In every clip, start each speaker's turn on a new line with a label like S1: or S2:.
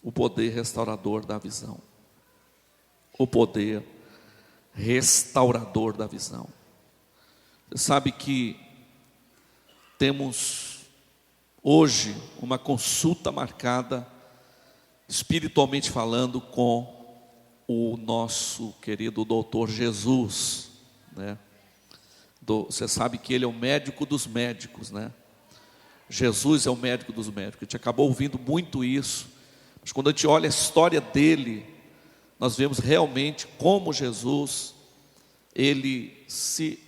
S1: o poder restaurador da visão. O poder restaurador da visão. Você sabe que temos hoje uma consulta marcada, espiritualmente falando, com o nosso querido doutor Jesus, né? Você sabe que ele é o médico dos médicos, né? Jesus é o médico dos médicos. A gente acabou ouvindo muito isso, mas quando a gente olha a história dele, nós vemos realmente como Jesus, ele se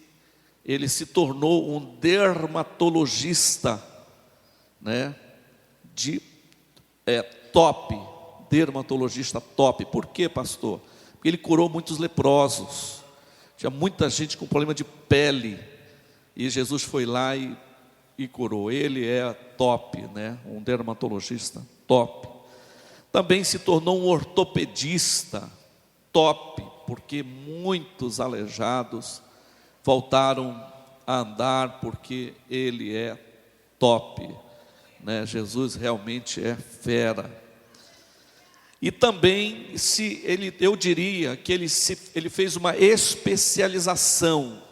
S1: tornou um dermatologista, né? Top, dermatologista top. Por quê, pastor? Porque ele curou muitos leprosos. Tinha muita gente com problema de pele, e Jesus foi lá e curou. Ele é top, né? Um dermatologista top. Também se tornou um ortopedista top, porque muitos aleijados voltaram a andar, porque ele é top, né? Jesus realmente é fera. E também eu diria que ele fez uma especialização.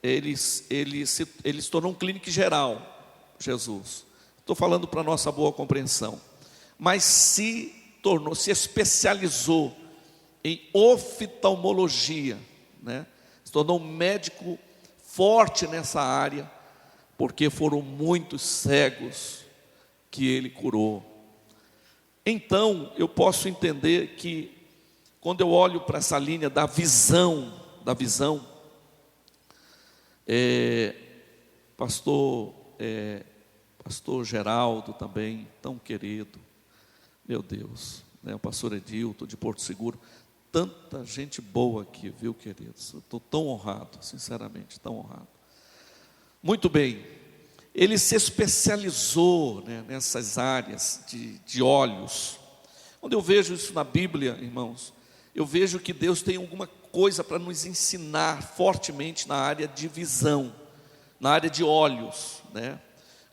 S1: Ele se tornou um clínico geral, Jesus. Estou falando para nossa boa compreensão. Mas se especializou em oftalmologia, né? Se tornou um médico forte nessa área, porque foram muitos cegos que ele curou. Então, eu posso entender que, quando eu olho para essa linha da visão, pastor Geraldo também, tão querido, meu Deus, né? O pastor Edilton de Porto Seguro, tanta gente boa aqui, viu, queridos? Eu estou tão honrado, sinceramente, tão honrado. Muito bem. Ele se especializou, né, nessas áreas de olhos. Quando eu vejo isso na Bíblia, irmãos, eu vejo que Deus tem alguma coisa para nos ensinar fortemente na área de visão, na área de olhos, né?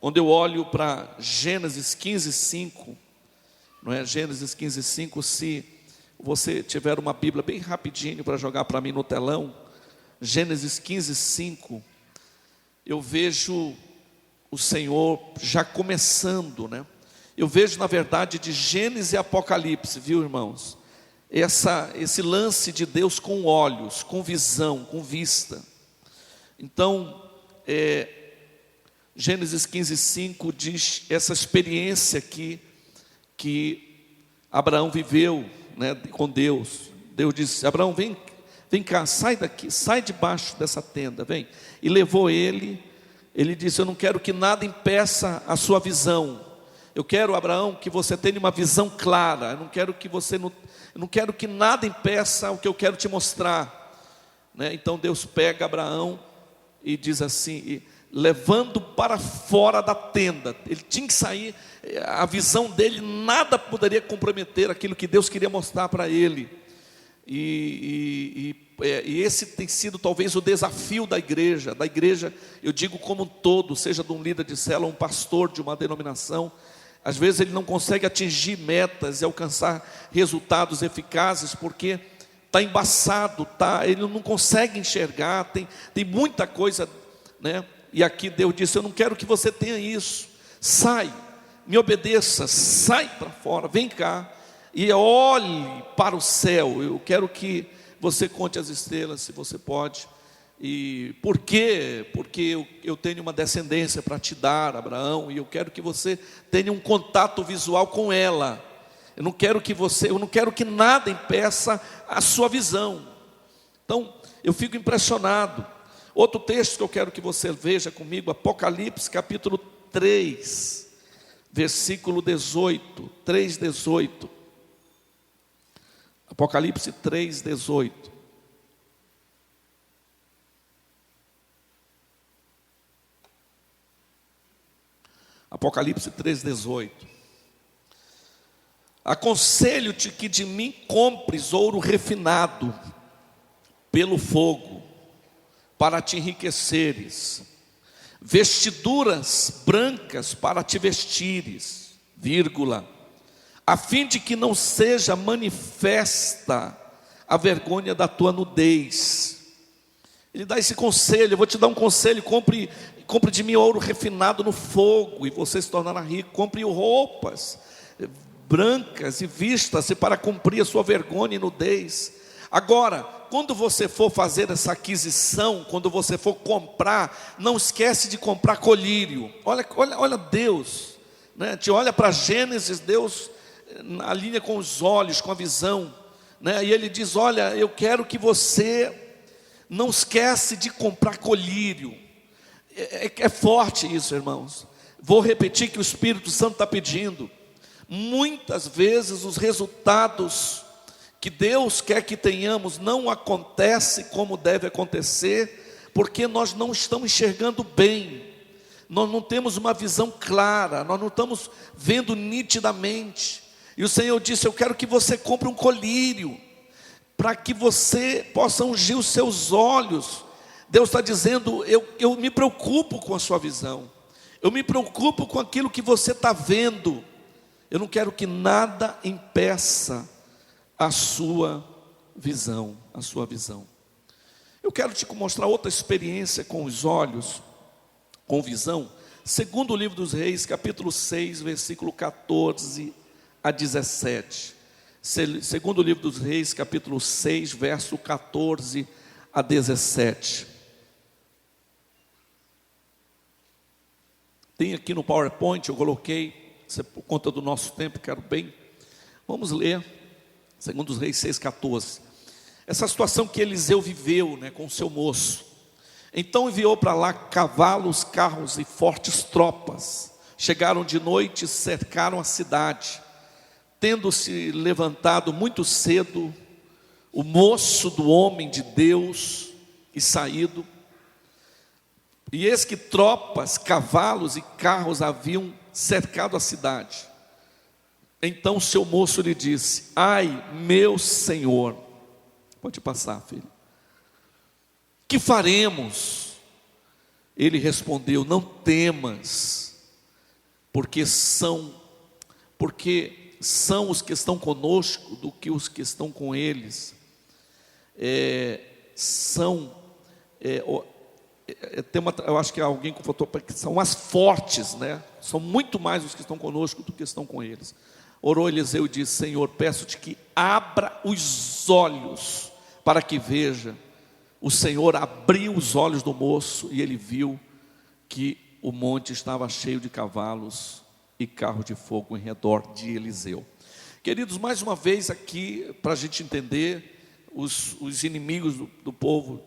S1: Quando eu olho para Gênesis 15:5, não é? Gênesis 15:5, se você tiver uma Bíblia bem rapidinho para jogar para mim no telão, Gênesis 15:5, eu vejo o Senhor já começando, né? Eu vejo, na verdade, de Gênesis e Apocalipse, viu, irmãos? Esse lance de Deus com olhos, com visão, com vista. Então, Gênesis 15:5 diz essa experiência que Abraão viveu, né, com Deus. Deus disse: Abraão, vem cá, sai daqui, sai debaixo dessa tenda, vem. E levou ele. Ele disse: eu não quero que nada impeça a sua visão. Eu quero, Abraão, que você tenha uma visão clara. Eu não quero que nada impeça o que eu quero te mostrar, né? Então Deus pega Abraão e diz assim, levando para fora da tenda. Ele tinha que sair. A visão dele, nada poderia comprometer aquilo que Deus queria mostrar para ele. E esse tem sido talvez o desafio da igreja, eu digo como um todo, seja de um líder de célula, um pastor de uma denominação. Às vezes ele não consegue atingir metas e alcançar resultados eficazes, porque está embaçado, ele não consegue enxergar, tem muita coisa, né? E aqui Deus disse: eu não quero que você tenha isso, sai, me obedeça, sai para fora, vem cá e olhe para o céu. Eu quero que você conte as estrelas, se você pode. E por quê? Porque eu tenho uma descendência para te dar, Abraão, e eu quero que você tenha um contato visual com ela. Eu não quero que nada impeça a sua visão. Então, eu fico impressionado. Outro texto que eu quero que você veja comigo, Apocalipse capítulo 3, versículo 18, 3:18. Apocalipse 3:18. Apocalipse 3:18. Aconselho-te que de mim compres ouro refinado pelo fogo, para te enriqueceres, vestiduras brancas para te vestires, a fim de que não seja manifesta a vergonha da tua nudez. Ele dá esse conselho: eu vou te dar um conselho, compre de mim ouro refinado no fogo, e você se tornará rico. Compre roupas brancas e vista-se para cumprir a sua vergonha e nudez. Agora, quando você for fazer essa aquisição, quando você for comprar, não esquece de comprar colírio. Olha Deus, né? Te olha para Gênesis, Deus alinha com os olhos, com a visão, né? E Ele diz: olha, eu quero que você não esquece de comprar colírio. É forte isso, irmãos. Vou repetir que o Espírito Santo está pedindo. Muitas vezes os resultados que Deus quer que tenhamos não acontece como deve acontecer, porque nós não estamos enxergando bem, nós não temos uma visão clara, nós não estamos vendo nitidamente. E o Senhor disse: eu quero que você compre um colírio, para que você possa ungir os seus olhos. Deus está dizendo: eu me preocupo com a sua visão, eu me preocupo com aquilo que você está vendo. Eu não quero que nada impeça a sua visão, Eu quero te mostrar outra experiência com os olhos, com visão. Segundo o livro dos Reis, capítulo 6, versículo 14 a 17. Segundo o livro dos Reis, capítulo 6, verso 14 a 17. Tem aqui no PowerPoint, eu coloquei, por conta do nosso tempo, quero bem. Vamos ler, segundo os Reis 6,14. Essa situação que Eliseu viveu, né, com o seu moço. Então enviou para lá cavalos, carros e fortes tropas. Chegaram de noite e cercaram a cidade. Tendo-se levantado muito cedo, o moço do homem de Deus e saído, e eis que tropas, cavalos e carros haviam cercado a cidade. Então seu moço lhe disse: ai, meu senhor, pode passar, filho, que faremos? Ele respondeu: não temas, porque são os que estão conosco do que os que estão com eles. Eu acho que alguém contou que são as fortes, né? São muito mais os que estão conosco do que estão com eles. Orou Eliseu e disse: Senhor, peço-te que abra os olhos para que veja. O Senhor abriu os olhos do moço e ele viu que o monte estava cheio de cavalos e carros de fogo em redor de Eliseu. Queridos, mais uma vez aqui, para a gente entender, os inimigos do povo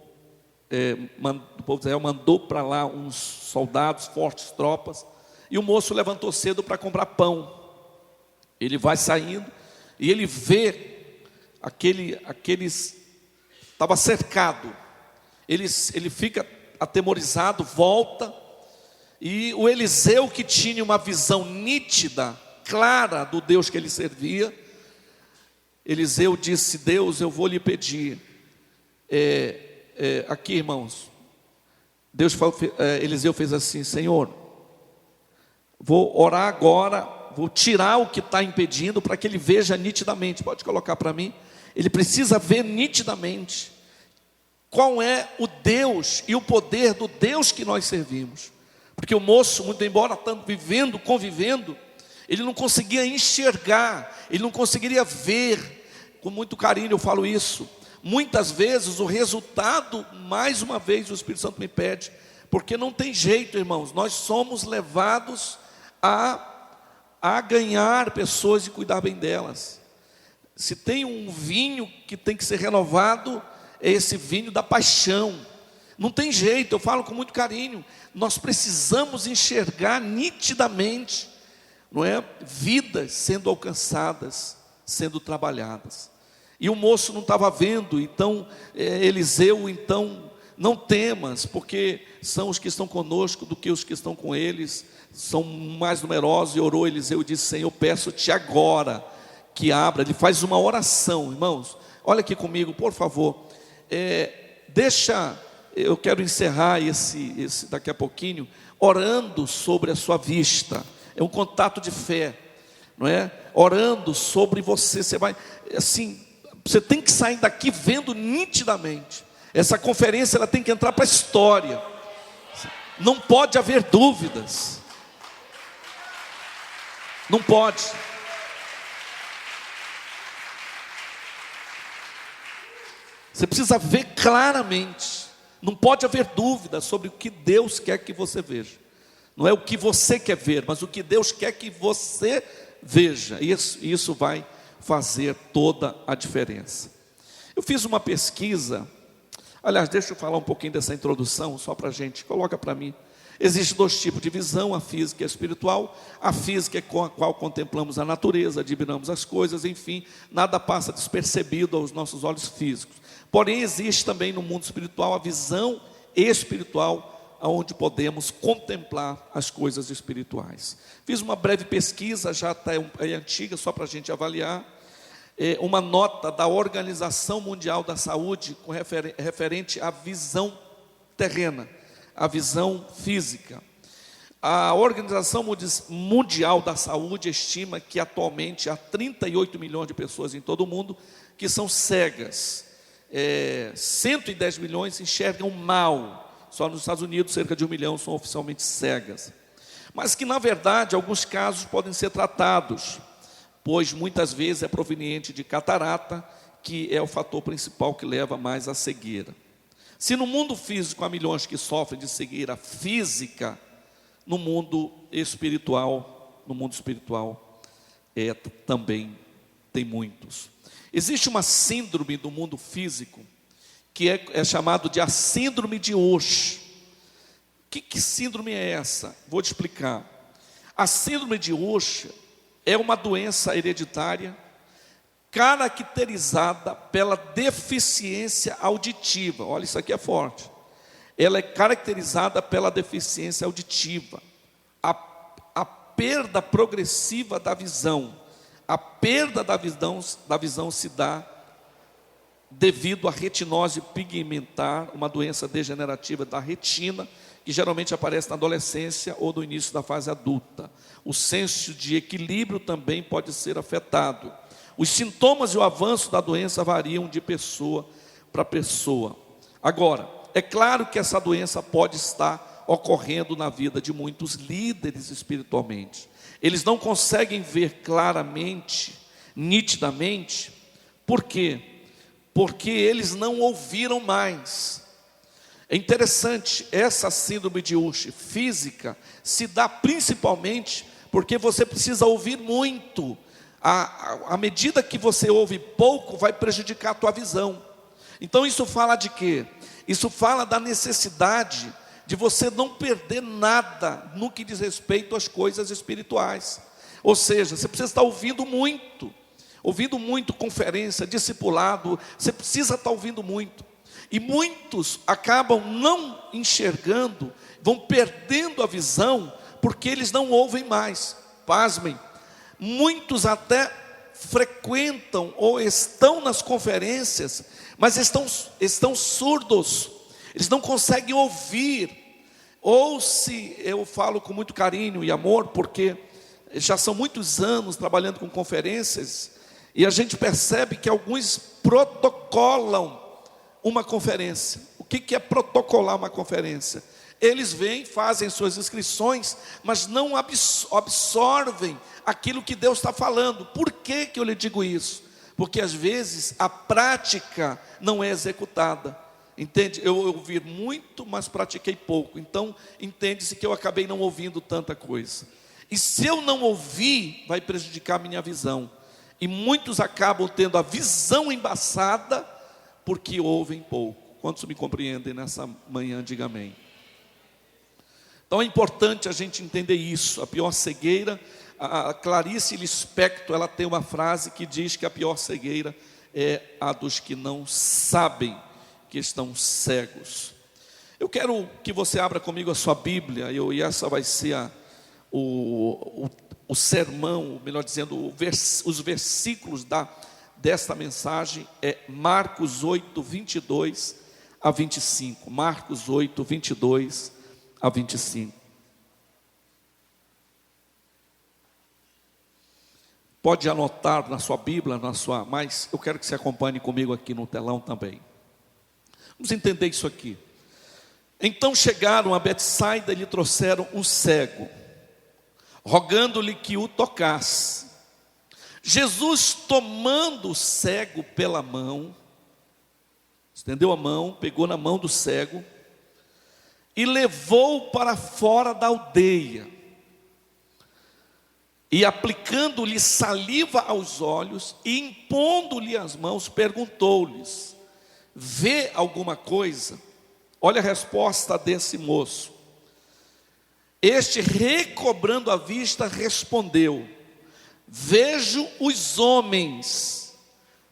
S1: de Israel mandou para lá uns soldados, fortes tropas, e o moço levantou cedo para comprar pão. Ele vai saindo e ele vê estava cercado. Ele fica atemorizado, volta, e o Eliseu, que tinha uma visão nítida, clara do Deus que ele servia, Eliseu disse: Deus, eu vou lhe pedir, aqui, irmãos, Eliseu fez assim: Senhor, vou orar agora, vou tirar o que está impedindo, para que ele veja nitidamente. Pode colocar para mim. Ele precisa ver nitidamente qual é o Deus e o poder do Deus que nós servimos. Porque o moço, muito embora estando convivendo, ele não conseguia enxergar, ele não conseguiria ver. Com muito carinho eu falo isso. Muitas vezes o resultado, mais uma vez o Espírito Santo me pede, porque não tem jeito, irmãos, nós somos levados a ganhar pessoas e cuidar bem delas. Se tem um vinho que tem que ser renovado, é esse vinho da paixão. Não tem jeito, eu falo com muito carinho. Nós precisamos enxergar nitidamente, não é? Vidas sendo alcançadas, sendo trabalhadas. E o moço não estava vendo, então Eliseu, não temas, porque são os que estão conosco do que os que estão com eles, são mais numerosos. E orou Eliseu e disse: Senhor, peço-te agora que abra. Ele faz uma oração, irmãos, olha aqui comigo, por favor. Eu quero encerrar esse daqui a pouquinho, orando sobre a sua vista. É um contato de fé. não é? Orando sobre você. Você vai, assim, você tem que sair daqui vendo nitidamente. Essa conferência ela tem que entrar para a história. Não pode haver dúvidas. Não pode. Você precisa ver claramente. Não pode haver dúvida sobre o que Deus quer que você veja. Não é o que você quer ver, mas o que Deus quer que você veja. Isso vai fazer toda a diferença. Eu fiz uma pesquisa. Aliás, deixa eu falar um pouquinho dessa introdução, só para a gente, coloca para mim. Existem dois tipos de visão, a física e a espiritual. A física é com a qual contemplamos a natureza, admiramos as coisas, enfim, nada passa despercebido aos nossos olhos físicos. Porém, existe também no mundo espiritual a visão espiritual, onde podemos contemplar as coisas espirituais. Fiz uma breve pesquisa, já está antiga, só para a gente avaliar. Uma nota da Organização Mundial da Saúde referente à visão terrena, à visão física. A Organização Mundial da Saúde estima que atualmente há 38 milhões de pessoas em todo o mundo que são cegas. 110 milhões enxergam mal. Só nos Estados Unidos cerca de 1 milhão são oficialmente cegas. Mas que na verdade alguns casos podem ser tratados, pois muitas vezes é proveniente de catarata, que é o fator principal que leva mais à cegueira. Se no mundo físico há milhões que sofrem de cegueira física, no mundo espiritual também tem muitos. Existe uma síndrome do mundo físico que é chamado de a síndrome de Usher. Que síndrome é essa? Vou te explicar. A síndrome de Usher é uma doença hereditária caracterizada pela deficiência auditiva. Olha, isso aqui é forte. Ela é caracterizada pela deficiência auditiva. A perda progressiva da visão. A perda da visão se dá devido à retinose pigmentar, uma doença degenerativa da retina, que geralmente aparece na adolescência ou no início da fase adulta. O senso de equilíbrio também pode ser afetado. Os sintomas e o avanço da doença variam de pessoa para pessoa. Agora, é claro que essa doença pode estar ocorrendo na vida de muitos líderes espiritualmente. Eles não conseguem ver claramente, nitidamente. Por quê? Porque eles não ouviram mais. É interessante, essa síndrome de Usher física se dá principalmente porque você precisa ouvir muito. À medida que você ouve pouco, vai prejudicar a tua visão. Então isso fala de quê? Isso fala da necessidade de você não perder nada no que diz respeito às coisas espirituais. Ou seja, você precisa estar ouvindo muito conferência, discipulado, você precisa estar ouvindo muito. E muitos acabam não enxergando, vão perdendo a visão, porque eles não ouvem mais. Pasmem, muitos até frequentam ou estão nas conferências, mas estão surdos, eles não conseguem ouvir. Ou se eu falo com muito carinho e amor, porque já são muitos anos trabalhando com conferências, e a gente percebe que alguns protocolam uma conferência. O que é protocolar uma conferência? Eles vêm, fazem suas inscrições, mas não absorvem aquilo que Deus está falando. Por que eu lhe digo isso? Porque às vezes a prática não é executada. Entende? Eu ouvi muito, mas pratiquei pouco. Então, entende-se que eu acabei não ouvindo tanta coisa. E se eu não ouvir, vai prejudicar a minha visão. E muitos acabam tendo a visão embaçada, porque ouvem pouco. Quantos me compreendem nessa manhã? Diga amém. Então é importante a gente entender isso. A pior cegueira, a Clarice Lispector, ela tem uma frase que diz que a pior cegueira é a dos que não sabem que estão cegos. Eu quero que você abra comigo a sua Bíblia, e essa vai ser o sermão, melhor dizendo, os versículos desta mensagem, é Marcos 8, 22 a 25. Marcos 8, 22 a 25. pode anotar na sua Bíblia, mas eu quero que você acompanhe comigo aqui no telão também. Vamos entender isso aqui. Então chegaram a Betsaida e lhe trouxeram um cego, rogando-lhe que o tocasse. Jesus, tomando o cego pela mão, estendeu a mão, pegou na mão do cego e levou-o para fora da aldeia. E aplicando-lhe saliva aos olhos e impondo-lhe as mãos, perguntou-lhes: vê alguma coisa? Olha a resposta desse moço. Este, recobrando a vista, respondeu: vejo os homens,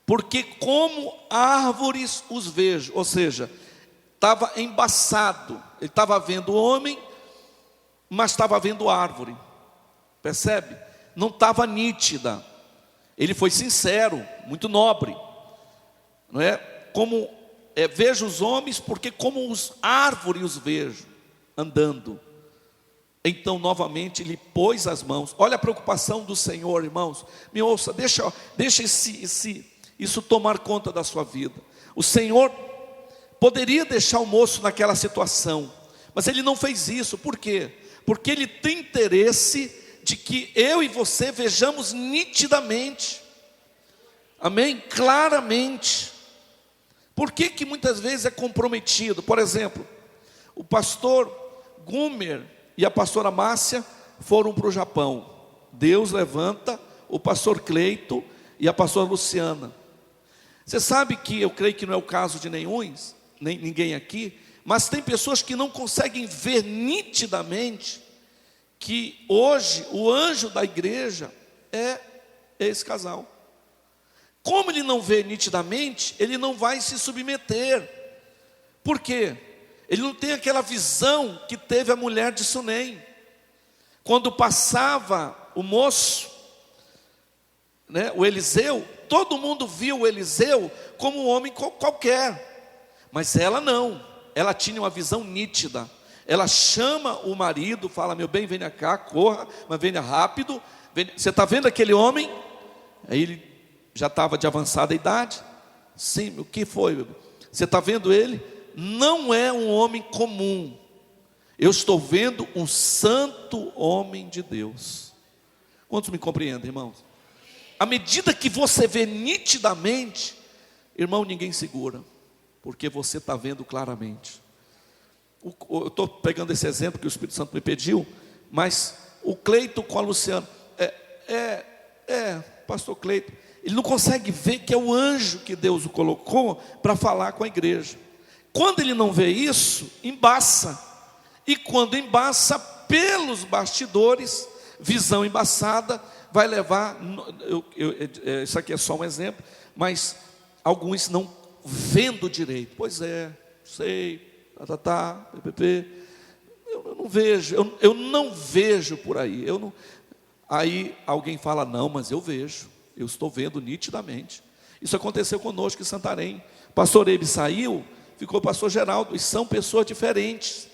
S1: porque como árvores os vejo. Ou seja, estava embaçado. Ele estava vendo o homem, mas estava vendo árvore. Percebe? Não estava nítida. Ele foi sincero, muito nobre. Não é? Vejo os homens, porque como os árvores os vejo, andando. Então novamente ele pôs as mãos. Olha a preocupação do Senhor, irmãos. Me ouça, deixa isso tomar conta da sua vida. O Senhor poderia deixar o moço naquela situação, mas Ele não fez isso. Por quê? Porque Ele tem interesse de que eu e você vejamos nitidamente. Amém? Claramente. Por que muitas vezes é comprometido? Por exemplo, o pastor Gumer e a pastora Márcia foram para o Japão. Deus levanta o pastor Cleito e a pastora Luciana. Você sabe que eu creio que não é o caso de ninguém aqui, mas tem pessoas que não conseguem ver nitidamente que hoje o anjo da igreja é esse casal. Como ele não vê nitidamente, ele não vai se submeter. Por quê? Ele não tem aquela visão que teve a mulher de Sunem. Quando passava o moço, né, o Eliseu, todo mundo viu o Eliseu como um homem qualquer. Mas ela não, ela tinha uma visão nítida. Ela chama o marido, fala: meu bem, venha cá, corra, mas venha rápido. Você está vendo aquele homem? Aí ele já estava de avançada idade. Sim, o que foi? Você está vendo ele? Não é um homem comum. Eu estou vendo um santo homem de Deus. Quantos me compreendem, irmãos? À medida que você vê nitidamente, irmão, ninguém segura, porque você está vendo claramente. Eu estou pegando esse exemplo que o Espírito Santo me pediu, mas o Cleito com a Luciana, pastor Cleito, ele não consegue ver que é o anjo que Deus o colocou para falar com a igreja. Quando ele não vê isso, embaça. E quando embaça, pelos bastidores, visão embaçada, vai levar, isso aqui é só um exemplo, mas alguns não vendo direito. Pois é, sei, ppp, eu não vejo, eu não vejo por aí. Aí alguém fala: não, mas eu vejo, eu estou vendo nitidamente. Isso aconteceu conosco em Santarém. Pastor Eibe saiu, ficou pastor Geraldo, e são pessoas diferentes.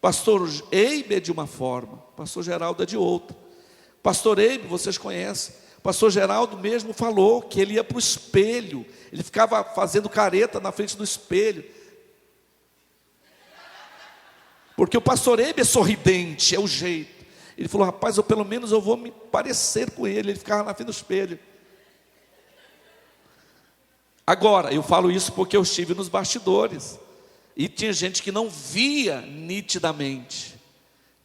S1: Pastor Eibe é de uma forma, pastor Geraldo é de outra. Pastor Eibe, vocês conhecem. Pastor Geraldo mesmo falou que ele ia para o espelho, ele ficava fazendo careta na frente do espelho, porque o pastor Eibe é sorridente, é o jeito. Ele falou: rapaz, pelo menos eu vou me parecer com ele. Ele ficava na frente do espelho. Agora, eu falo isso porque eu estive nos bastidores, e tinha gente que não via nitidamente,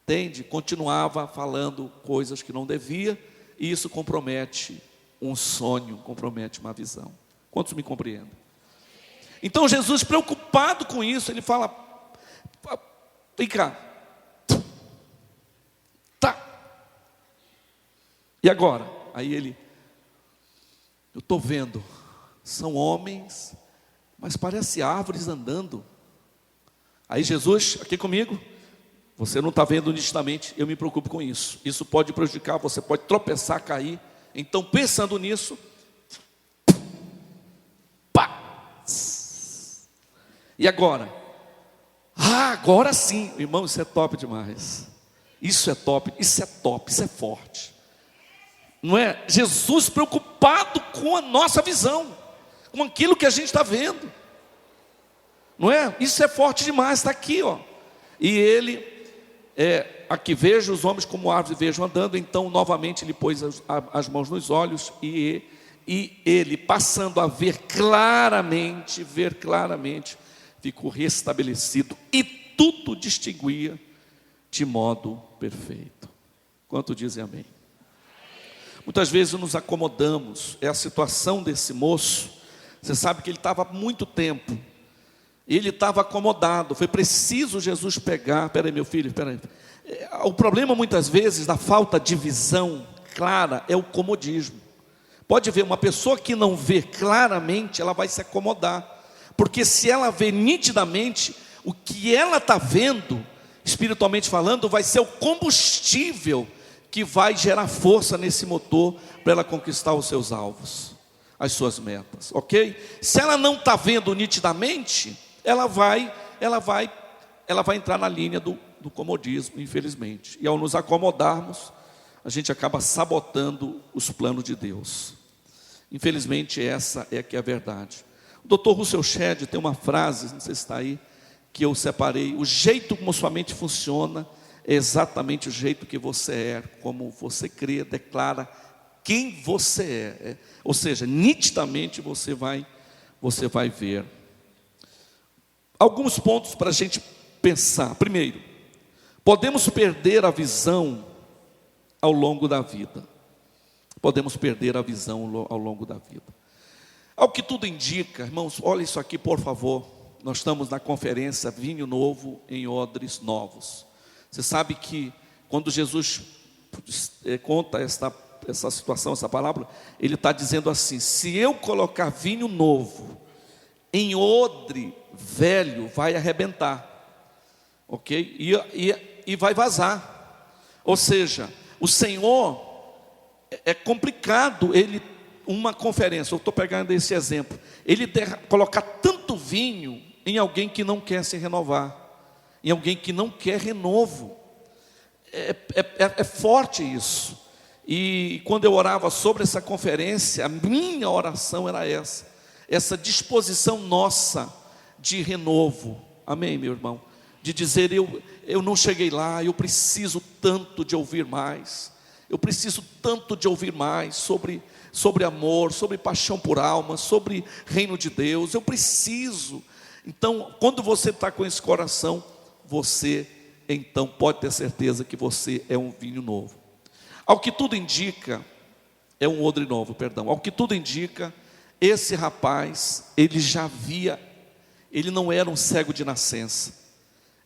S1: entende? Continuava falando coisas que não devia, e isso compromete um sonho, compromete uma visão. Quantos me compreendem? Então Jesus, preocupado com isso, ele fala: vem cá, tá, e agora? Aí eu estou vendo, são homens, mas parece árvores andando. Aí Jesus, aqui comigo: você não está vendo nitidamente, eu me preocupo com isso. Isso pode prejudicar, você pode tropeçar, cair. Então, pensando nisso, pá! E agora? Agora sim, irmão, isso é top demais. Isso é top, isso é forte. não é? Jesus preocupado com a nossa visão, com aquilo que a gente está vendo, não é? Isso é forte demais, está aqui, ó. E ele, aqui vejo os homens como árvores, vejo andando. Então novamente ele pôs as mãos nos olhos, e ele, passando a ver claramente, ficou restabelecido, e tudo distinguia de modo perfeito. Quanto dizem amém? Muitas vezes nos acomodamos. É a situação desse moço. Você sabe que ele estava há muito tempo, ele estava acomodado. Foi preciso Jesus pegar. Peraí, meu filho, peraí. O problema muitas vezes da falta de visão clara é o comodismo. Pode ver, uma pessoa que não vê claramente, ela vai se acomodar, porque se ela vê nitidamente, o que ela está vendo, espiritualmente falando, vai ser o combustível que vai gerar força nesse motor para ela conquistar os seus alvos, as suas metas, ok? Se ela não está vendo nitidamente, ela vai entrar na linha do comodismo, infelizmente. E ao nos acomodarmos, a gente acaba sabotando os planos de Deus. Infelizmente essa é que é a verdade. O Dr. Russell Shedd tem uma frase, não sei se está aí, que eu separei: o jeito como sua mente funciona é exatamente o jeito que você é, como você crê, declara quem você é. Ou seja, nitidamente você vai ver. Alguns pontos para a gente pensar. Primeiro, podemos perder a visão ao longo da vida. Podemos perder a visão ao longo da vida. Ao que tudo indica, irmãos, olha isso aqui, por favor. Nós estamos na conferência Vinho Novo em Odres Novos. Você sabe que quando Jesus conta essa situação, essa palavra, ele está dizendo assim: se eu colocar vinho novo em odre velho, vai arrebentar, ok? E vai vazar. Ou seja, o Senhor, é complicado uma conferência, eu estou pegando esse exemplo, ele colocar tanto vinho em alguém que não quer se renovar, em alguém que não quer renovo. É forte isso. E quando eu orava sobre essa conferência, a minha oração era essa disposição nossa de renovo. Amém, meu irmão? De dizer, eu não cheguei lá, eu preciso tanto de ouvir mais. Eu preciso tanto de ouvir mais sobre amor, sobre paixão por alma, sobre reino de Deus. Eu preciso. Então, quando você está com esse coração, você então pode ter certeza que você é um vinho novo. Ao que tudo indica, é um odre novo, perdão. Ao que tudo indica, esse rapaz, ele não era um cego de nascença.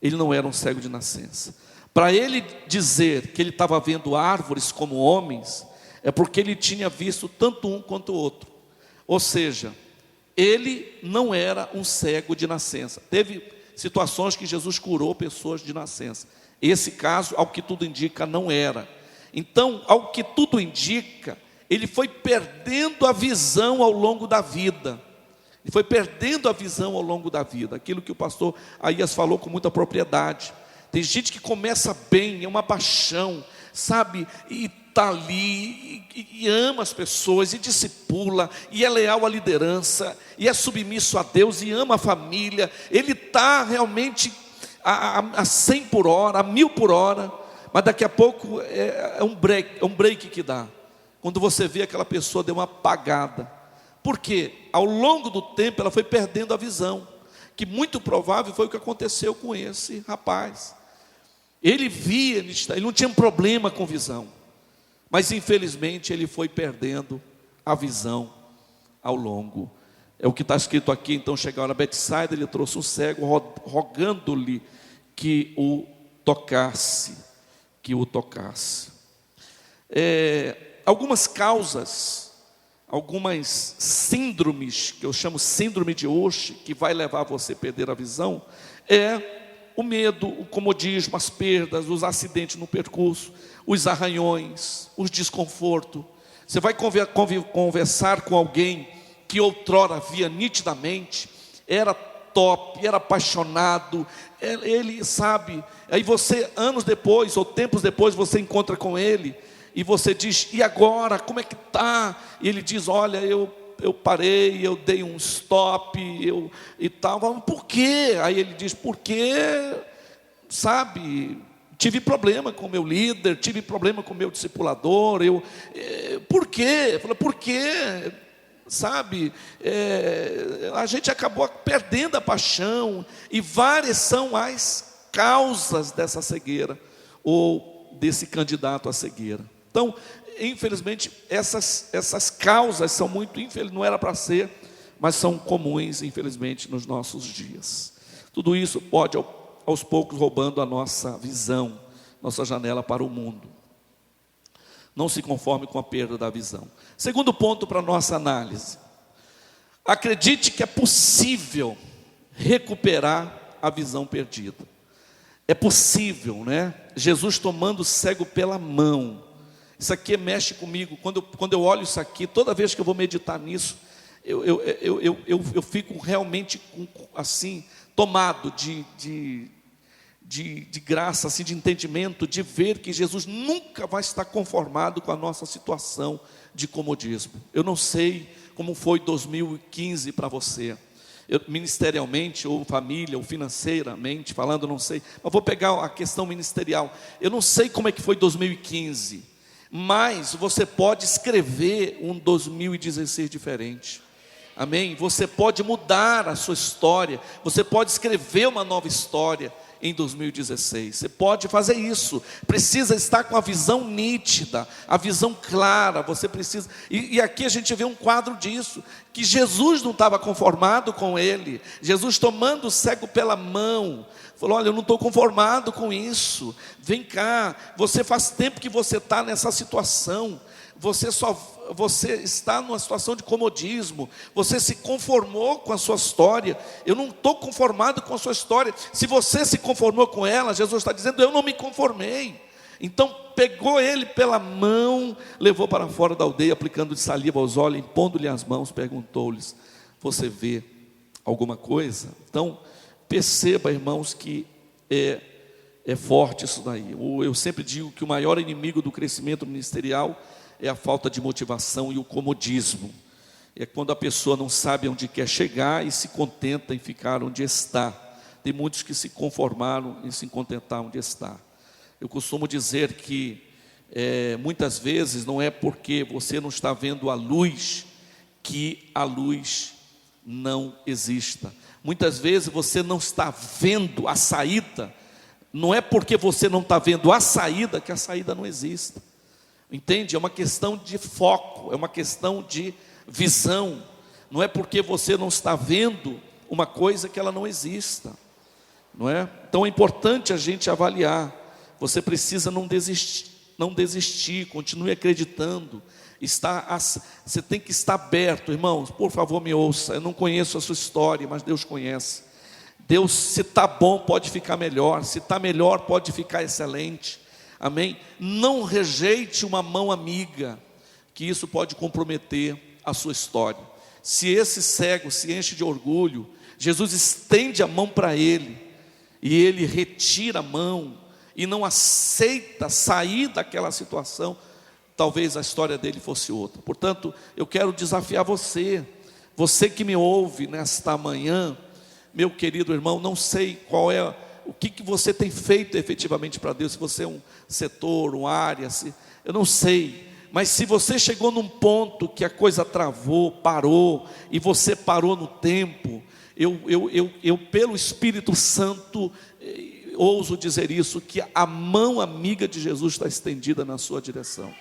S1: Ele não era um cego de nascença. Para ele dizer que ele estava vendo árvores como homens, é porque ele tinha visto tanto um quanto o outro. Ou seja, ele não era um cego de nascença. Teve situações que Jesus curou pessoas de nascença. Esse caso, ao que tudo indica, não era. Então, ao que tudo indica, ele foi perdendo a visão ao longo da vida. Ele foi perdendo a visão ao longo da vida. Aquilo que o pastor Aías falou com muita propriedade. Tem gente que começa bem, é uma paixão, sabe? E está ali, e ama as pessoas, e discipula, e é leal à liderança, e é submisso a Deus, e ama a família. Ele está realmente a 100 por hora, a 1000 por hora, mas daqui a pouco é um break que dá. Quando você vê aquela pessoa deu uma apagada. Por quê? Ao longo do tempo ela foi perdendo a visão, que muito provável foi o que aconteceu com esse rapaz. Ele via, ele não tinha problema com visão, mas infelizmente ele foi perdendo a visão ao longo. É o que está escrito aqui. Então chegaram a Betsaida, ele trouxe um cego, rogando-lhe que o tocasse. Algumas causas, algumas síndromes, que eu chamo síndrome de Usher, que vai levar você a perder a visão, o medo, o comodismo, as perdas, os acidentes no percurso, os arranhões, os desconfortos. Você vai conversar com alguém que outrora via nitidamente, era top, era apaixonado, ele sabe, aí você anos depois, ou tempos depois, você encontra com ele, e você diz: e agora, como é que está? E ele diz: olha, eu parei, eu dei um stop, e tal. Por quê? Aí ele diz: porque, sabe, tive problema com o meu líder, tive problema com o meu discipulador. Por quê? Falei: porque, sabe, a gente acabou perdendo a paixão, e várias são as causas dessa cegueira, ou desse candidato à cegueira. Então, infelizmente, essas causas são muito, não era para ser, mas são comuns, infelizmente, nos nossos dias. Tudo isso pode, aos poucos, roubando a nossa visão, nossa janela para o mundo. Não se conforme com a perda da visão. Segundo ponto para a nossa análise: acredite que é possível recuperar a visão perdida. É possível, né? Jesus tomando o cego pela mão. Isso aqui mexe comigo. Quando eu olho isso aqui, toda vez que eu vou meditar nisso, eu fico realmente assim, tomado de graça, assim, de entendimento, de ver que Jesus nunca vai estar conformado com a nossa situação de comodismo. Eu não sei como foi 2015 para você, ministerialmente, ou família, ou financeiramente falando, não sei, mas vou pegar a questão ministerial. Eu não sei como é que foi 2015, mas você pode escrever um 2016 diferente. Amém? Você pode mudar a sua história, você pode escrever uma nova história em 2016, você pode fazer isso. Precisa estar com a visão nítida, a visão clara. Você precisa, e aqui a gente vê um quadro disso, que Jesus não estava conformado com ele. Jesus tomando o cego pela mão, falou: olha, eu não estou conformado com isso, vem cá, você faz tempo que você está nessa situação, você está numa situação de comodismo, você se conformou com a sua história. Eu não estou conformado com a sua história. Se você se conformou com ela, Jesus está dizendo: eu não me conformei. Então pegou ele pela mão, levou para fora da aldeia, aplicando de saliva aos olhos, impondo-lhe as mãos, perguntou-lhes: você vê alguma coisa? Então perceba, irmãos, que é forte isso daí. Eu sempre digo que o maior inimigo do crescimento ministerial é a falta de motivação e o comodismo. É quando a pessoa não sabe onde quer chegar e se contenta em ficar onde está. Tem muitos que se conformaram em se contentar onde está. Eu costumo dizer que muitas vezes não é porque você não está vendo a luz que a luz não exista. Muitas vezes você não está vendo a saída, não é porque você não está vendo a saída que a saída não exista. Entende? É uma questão de foco, é uma questão de visão. Não é porque você não está vendo uma coisa que ela não exista, não é? Então é importante a gente avaliar. Você precisa não desistir, continue acreditando. Você tem que estar aberto, irmãos. Por favor, me ouça. Eu não conheço a sua história, mas Deus conhece. Deus, se está bom, pode ficar melhor. Se está melhor, pode ficar excelente. Amém? Não rejeite uma mão amiga, que isso pode comprometer a sua história. Se esse cego se enche de orgulho, Jesus estende a mão para ele, e ele retira a mão, e não aceita sair daquela situação, talvez a história dele fosse outra. Portanto, eu quero desafiar você que me ouve nesta manhã, meu querido irmão. Não sei qual é o que você tem feito efetivamente para Deus, se você é um setor, uma área, eu não sei, mas se você chegou num ponto que a coisa travou, parou, e você parou no tempo, eu pelo Espírito Santo, ouso dizer isso, que a mão amiga de Jesus está estendida na sua direção.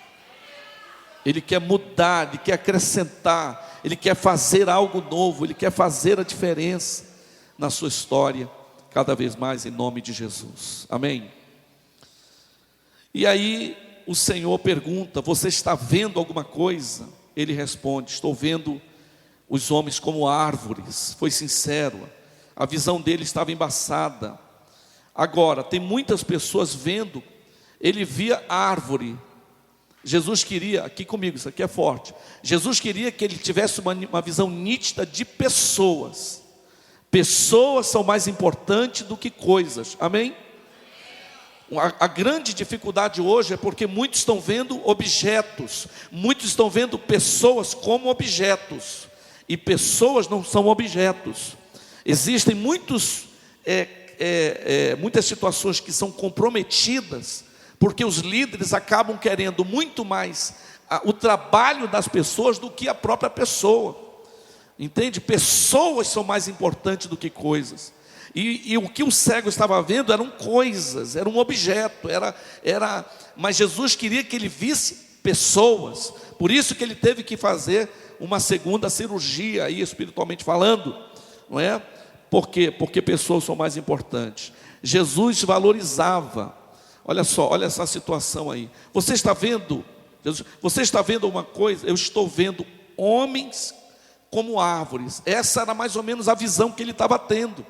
S1: Ele quer mudar, Ele quer acrescentar, Ele quer fazer algo novo, Ele quer fazer a diferença na sua história, cada vez mais, em nome de Jesus, amém? E aí o Senhor pergunta: você está vendo alguma coisa? Ele responde: estou vendo os homens como árvores. Foi sincero, a visão dele estava embaçada. Agora, tem muitas pessoas vendo, ele via árvore. Jesus queria, aqui comigo, isso aqui é forte, Jesus queria que ele tivesse uma visão nítida de pessoas. Pessoas são mais importantes do que coisas, amém? A grande dificuldade hoje é porque muitos estão vendo objetos, muitos estão vendo pessoas como objetos, e pessoas não são objetos. Existem muitas situações que são comprometidas, porque os líderes acabam querendo muito mais o trabalho das pessoas do que a própria pessoa, entende? Pessoas são mais importantes do que coisas. E o que o cego estava vendo eram coisas, era um objeto, mas Jesus queria que ele visse pessoas. Por isso que ele teve que fazer uma segunda cirurgia, aí, espiritualmente falando, não é? Por quê? Porque pessoas são mais importantes. Jesus valorizava. Olha só, olha essa situação aí. Você está vendo uma coisa? Eu estou vendo homens como árvores. Essa era mais ou menos a visão que ele estava tendo.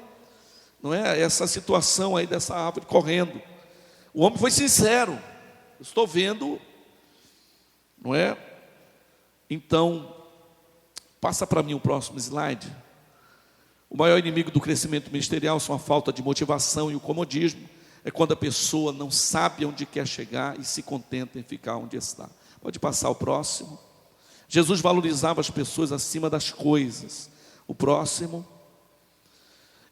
S1: Não é? Essa situação aí dessa árvore correndo. O homem foi sincero. Estou vendo, não é? Então, passa para mim o próximo slide. O maior inimigo do crescimento ministerial são a falta de motivação e o comodismo. É quando a pessoa não sabe onde quer chegar e se contenta em ficar onde está. Pode passar o próximo. Jesus valorizava as pessoas acima das coisas. O próximo.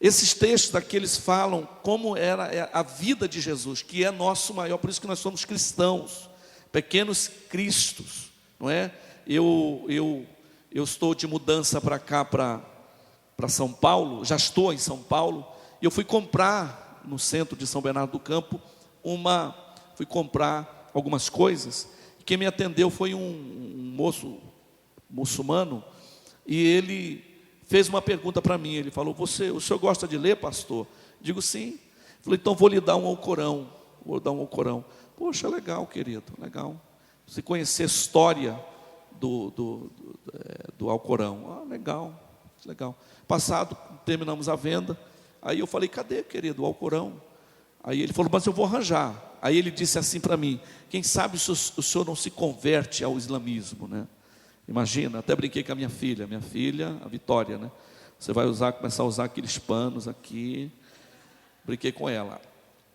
S1: Esses textos aqui, eles falam como era a vida de Jesus, que é nosso maior, por isso que nós somos cristãos, pequenos cristos, não é? Eu estou de mudança para cá, para São Paulo, já estou em São Paulo, e eu fui comprar no centro de São Bernardo do Campo, fui comprar algumas coisas, e quem me atendeu foi um moço muçulmano, e ele fez uma pergunta para mim. Ele falou: o senhor gosta de ler, pastor? Digo sim. Falei: então vou lhe dar um Alcorão. Vou dar um Alcorão. Poxa, legal, querido, legal. Você conhecer a história do Alcorão. Legal, legal. Passado, terminamos a venda. Aí eu falei: cadê, querido, o Alcorão? Aí ele falou: mas eu vou arranjar. Aí ele disse assim para mim: quem sabe o senhor não se converte ao islamismo, né? Imagina, até brinquei com a minha filha, a Vitória, né? Você vai começar a usar aqueles panos aqui. Brinquei com ela.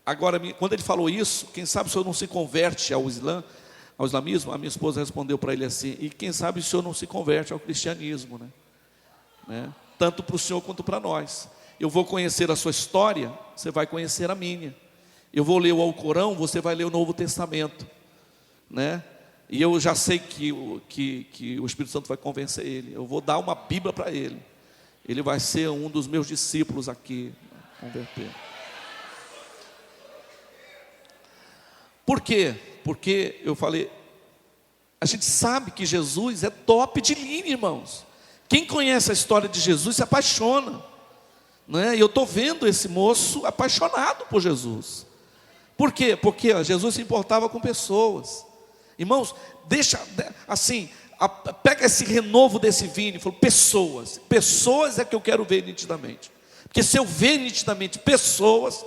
S1: Agora, quando ele falou isso, quem sabe o senhor não se converte ao islamismo? A minha esposa respondeu para ele assim: e quem sabe o senhor não se converte ao cristianismo, né? Tanto para o senhor quanto para nós. Eu vou conhecer a sua história, você vai conhecer a minha. Eu vou ler o Alcorão, você vai ler o Novo Testamento, né? E eu já sei que o Espírito Santo vai convencer ele. Eu vou dar uma Bíblia para ele. Ele vai ser um dos meus discípulos aqui, converter. Por quê? Porque eu falei, a gente sabe que Jesus é top de linha, irmãos. Quem conhece a história de Jesus se apaixona, né? E eu estou vendo esse moço apaixonado por Jesus. Por quê? Porque Jesus se importava com pessoas. Irmãos, pega esse renovo desse vinho e fala: pessoas é que eu quero ver nitidamente. Porque se eu ver nitidamente pessoas,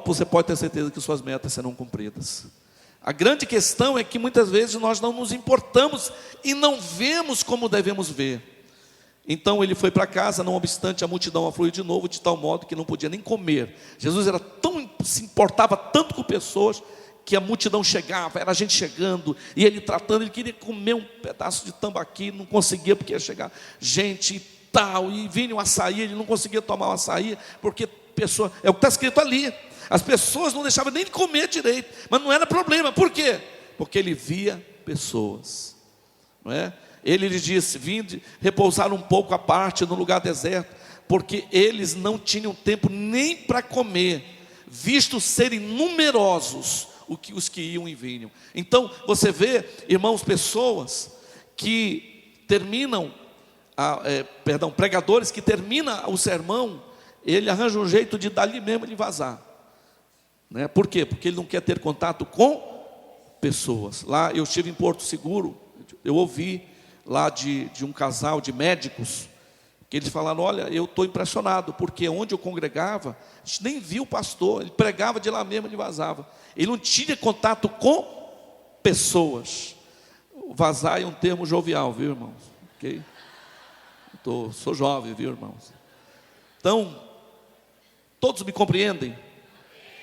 S1: você pode ter certeza que suas metas serão cumpridas. A grande questão é que muitas vezes nós não nos importamos e não vemos como devemos ver. Então ele foi para casa, não obstante a multidão afluiu de novo, de tal modo que não podia nem comer. Jesus se importava tanto com pessoas, que a multidão chegava, era a gente chegando, e ele tratando, ele queria comer um pedaço de tambaqui, não conseguia porque ia chegar gente e tal, e vinha o açaí, ele não conseguia tomar o açaí, porque é o que está escrito ali, as pessoas não deixavam nem de comer direito, mas não era problema. Por quê? Porque ele via pessoas, não é? Ele lhes disse: vinde repousar um pouco à parte no lugar deserto, porque eles não tinham tempo nem para comer, visto serem numerosos os que iam e vinham. Então você vê, irmãos, pessoas que terminam, pregadores que terminam o sermão, ele arranja um jeito de dali mesmo de vazar, né? Por quê? Porque ele não quer ter contato com pessoas. Lá eu estive em Porto Seguro, eu ouvi lá de um casal de médicos, que eles falaram: olha, eu estou impressionado, porque onde eu congregava, a gente nem via o pastor, ele pregava de lá mesmo, ele vazava. Ele não tinha contato com pessoas. Vazar é um termo jovial, viu, irmãos? Okay? Sou jovem, viu, irmãos? Então, todos me compreendem?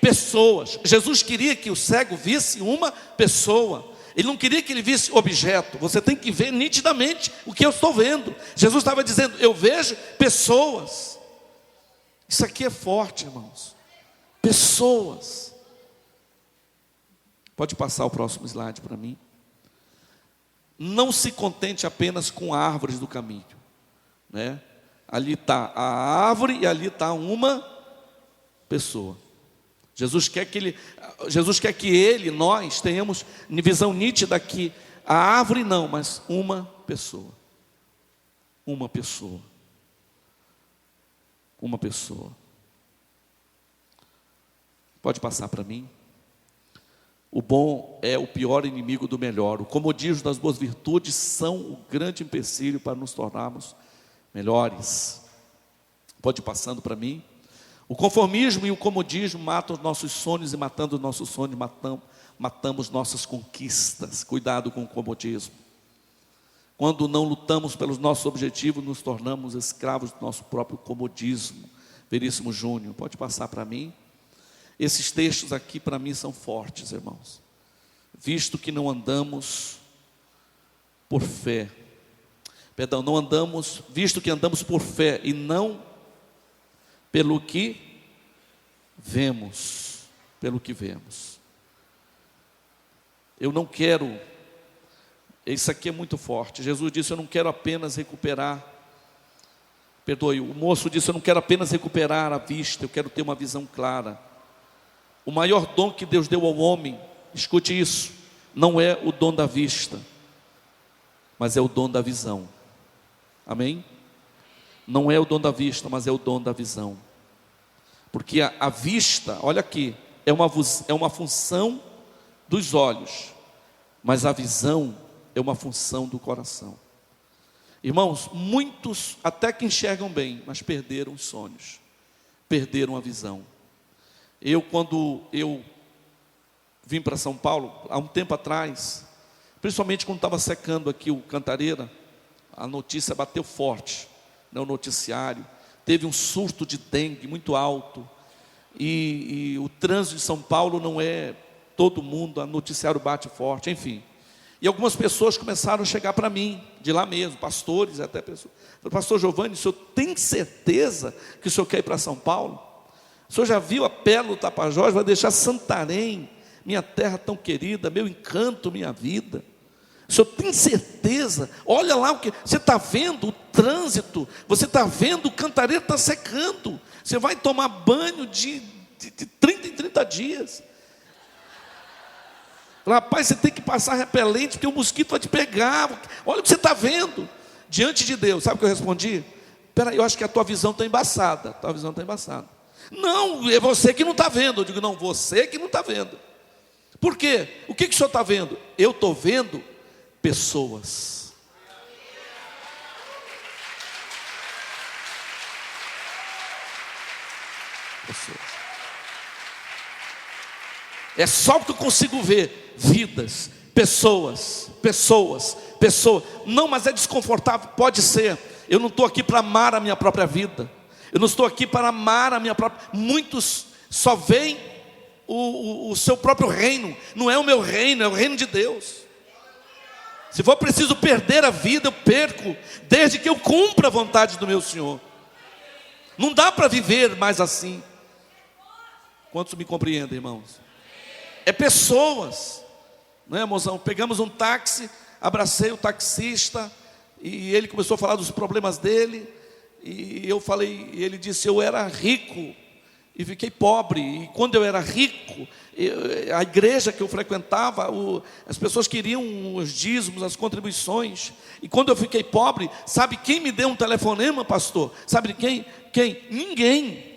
S1: pessoas. Jesus queria que o cego visse uma pessoa. Ele não queria que ele visse objeto. Você tem que ver nitidamente o que eu estou vendo. Jesus estava dizendo: eu vejo pessoas. Isso aqui é forte, irmãos. Pessoas. Pode passar o próximo slide para mim. Não se contente apenas com árvores do caminho, né? Ali está a árvore e ali está uma pessoa. Jesus quer que nós tenhamos visão nítida que a árvore não, mas uma pessoa. Uma pessoa. Uma pessoa. Pode passar para mim? O bom é o pior inimigo do melhor. O comodismo das boas virtudes são o grande empecilho para nos tornarmos melhores. Pode ir passando para mim? O conformismo e o comodismo matam os nossos sonhos, e matando os nossos sonhos, matamos nossas conquistas. Cuidado com o comodismo. Quando não lutamos pelos nossos objetivos, nos tornamos escravos do nosso próprio comodismo. Veríssimo Júnior, pode passar para mim? Esses textos aqui para mim são fortes, irmãos. Visto que não andamos por fé. Perdão, não andamos, visto que andamos por fé e não pelo que vemos. Pelo que vemos. Eu não quero, isso aqui é muito forte. Jesus disse: eu não quero apenas recuperar. Perdoe, o moço disse: eu não quero apenas recuperar a vista, eu quero ter uma visão clara. O maior dom que Deus deu ao homem, escute isso, não é o dom da vista, mas é o dom da visão. Amém? Não é o dom da vista, mas é o dom da visão. Porque a vista, olha aqui, é uma função dos olhos, mas a visão é uma função do coração. Irmãos, muitos até que enxergam bem, mas perderam os sonhos, perderam a visão. Quando eu vim para São Paulo, há um tempo atrás, principalmente quando estava secando aqui o Cantareira, a notícia bateu forte, né, o noticiário, teve um surto de dengue muito alto, e o trânsito de São Paulo não é todo mundo, o noticiário bate forte, enfim. E algumas pessoas começaram a chegar para mim, de lá mesmo, pastores, até pessoas. Pastor Giovanni, o senhor tem certeza que o senhor quer ir para São Paulo? O senhor já viu a pérola do Tapajós? Vai deixar Santarém, minha terra tão querida, meu encanto, minha vida. O senhor tem certeza? Olha lá o que você está vendo, o trânsito, você está vendo, o Cantareiro está secando. Você vai tomar banho de 30 em 30 dias. Rapaz, você tem que passar repelente, porque o mosquito vai te pegar. Olha o que você está vendo. Diante de Deus, sabe o que eu respondi? Peraí, eu acho que a tua visão está embaçada. Tua visão está embaçada. Não, é você que não está vendo. Eu digo, não, você que não está vendo. Por quê? O que o senhor está vendo? Eu estou vendo pessoas. Pessoas. É só porque eu consigo ver vidas, pessoas. Não, mas é desconfortável, pode ser. Eu não estou aqui para amar a minha própria vida. Eu não estou aqui para amar a minha própria. Muitos só veem o seu próprio reino. Não é o meu reino, é o reino de Deus. Se for preciso perder a vida, eu perco, desde que eu cumpra a vontade do meu Senhor. Não dá para viver mais assim. Quantos me compreendem, irmãos? É pessoas, não é, mozão? Pegamos um táxi, abracei o taxista, e ele começou a falar dos problemas dele, e eu falei, e ele disse: eu era rico e fiquei pobre, e quando eu era rico, a igreja que eu frequentava, as pessoas queriam os dízimos, as contribuições, e quando eu fiquei pobre, sabe quem me deu um telefonema, pastor? Sabe quem? Ninguém.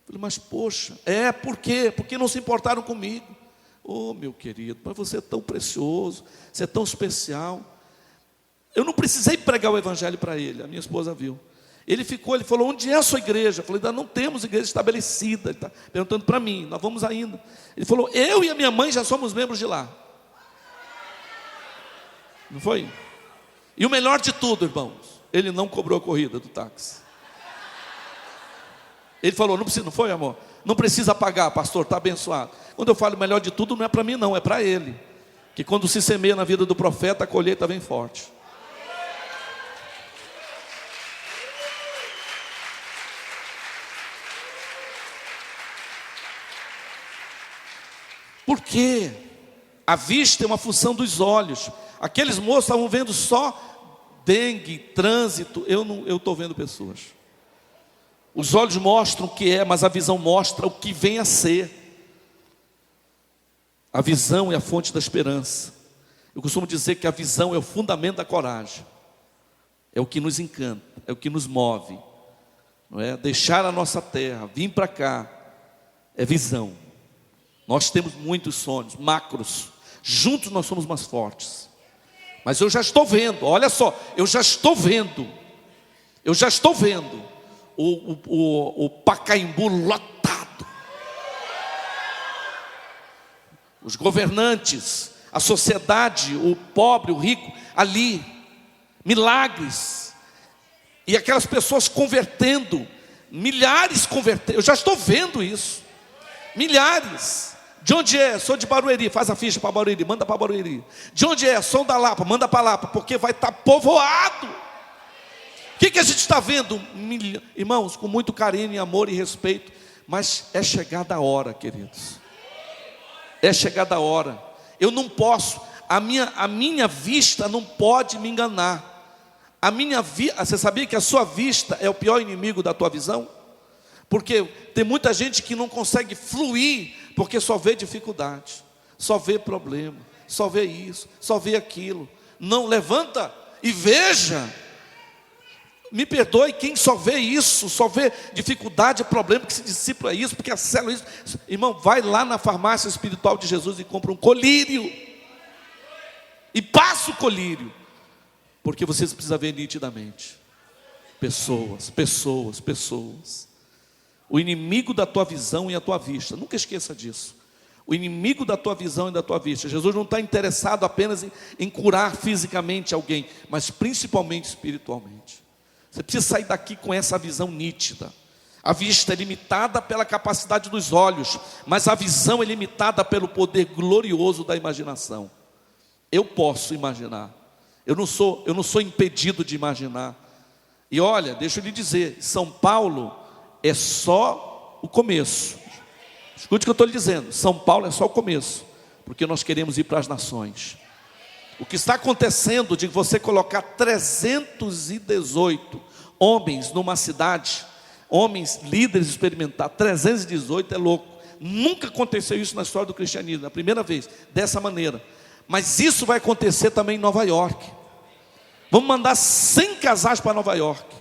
S1: Eu falei, mas poxa, por quê? Porque não se importaram comigo. Oh, meu querido, mas você é tão precioso, você é tão especial. Eu não precisei pregar o evangelho para ele, a minha esposa viu. Ele falou, onde é a sua igreja? Eu falei, ainda não temos igreja estabelecida. Ele está perguntando para mim, nós vamos ainda. Ele falou, eu e a minha mãe já somos membros de lá. Não foi? E o melhor de tudo, irmãos, ele não cobrou a corrida do táxi. Ele falou, não precisa, não foi, amor? Não precisa pagar, pastor, está abençoado. Quando eu falo melhor de tudo, não é para mim não, é para ele. Que quando se semeia na vida do profeta, a colheita vem forte. Por quê? A vista é uma função dos olhos. Aqueles moços estavam vendo só dengue, trânsito. Eu estou vendo pessoas. Os olhos mostram o que é, mas a visão mostra o que vem a ser. A visão é a fonte da esperança. Eu costumo dizer que a visão é o fundamento da coragem. É o que nos encanta, é o que nos move. Não é? Deixar a nossa terra, vir para cá, é visão. Nós temos muitos sonhos, macros. Juntos nós somos mais fortes. Mas eu já estou vendo, olha só, eu já estou vendo o Pacaembu lotado. Os governantes, a sociedade, o pobre, o rico, ali. Milagres. E aquelas pessoas convertendo, milhares convertendo. Eu já estou vendo isso. Milhares. De onde é? Sou de Barueri, faz a ficha para Barueri, manda para Barueri. De onde é? Sou da Lapa, manda para Lapa, porque vai estar povoado. O que a gente está vendo? Irmãos, com muito carinho, e amor e respeito, mas é chegada a hora, queridos. É chegada a hora. Eu não posso, a minha vista não pode me enganar. Você sabia que a sua vista é o pior inimigo da tua visão? Porque tem muita gente que não consegue fluir, porque só vê dificuldade, só vê problema, só vê isso, só vê aquilo. Não, levanta e veja. Me perdoe quem só vê isso, só vê dificuldade, problema, que esse discípulo é isso, porque a célula é isso. Irmão, vai lá na farmácia espiritual de Jesus e compra um colírio. E passa o colírio. Porque vocês precisam ver nitidamente. Pessoas. O inimigo da tua visão e a tua vista. Nunca esqueça disso. O inimigo da tua visão e da tua vista. Jesus não está interessado apenas em curar fisicamente alguém, mas principalmente espiritualmente. Você precisa sair daqui com essa visão nítida. A vista é limitada pela capacidade dos olhos, mas a visão é limitada pelo poder glorioso da imaginação. Eu posso imaginar. Eu não sou impedido de imaginar. E olha, deixa eu lhe dizer, São Paulo é só o começo. Escute o que eu estou lhe dizendo. São Paulo é só o começo, porque nós queremos ir para as nações. O que está acontecendo de você colocar 318 homens numa cidade, homens líderes experimentados, 318 é louco. Nunca aconteceu isso na história do cristianismo, é a primeira vez, dessa maneira. Mas isso vai acontecer também em Nova York. Vamos mandar 100 casais para Nova York,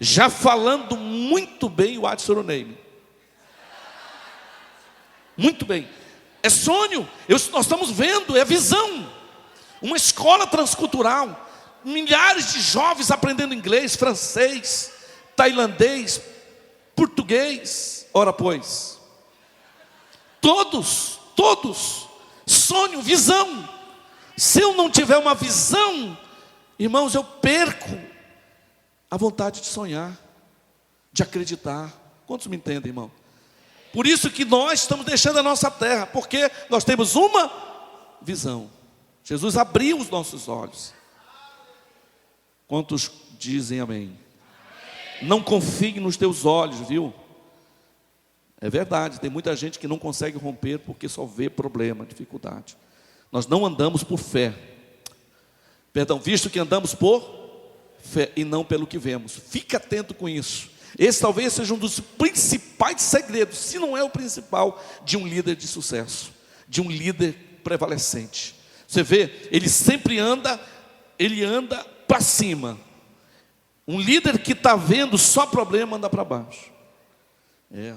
S1: já falando muito bem o Adson Name. Muito bem. É sonho, nós estamos vendo, é visão. Uma escola transcultural, milhares de jovens aprendendo inglês, francês, tailandês, português. Ora pois, todos, sonho, visão. Se eu não tiver uma visão, irmãos, eu perco a vontade de sonhar, de acreditar. Quantos me entendem, irmão? Por isso que nós estamos deixando a nossa terra, porque nós temos uma visão. Jesus abriu os nossos olhos. Quantos dizem amém? Não confie nos teus olhos, viu? É verdade, tem muita gente que não consegue romper porque só vê problema, dificuldade. Nós não andamos por fé. Visto que andamos por fé e não pelo que vemos. Fica atento com isso. Esse talvez seja um dos principais segredos, se não é o principal, de um líder de sucesso, de um líder prevalecente. Você vê, ele sempre anda para cima. Um líder que está vendo só problema, anda para baixo.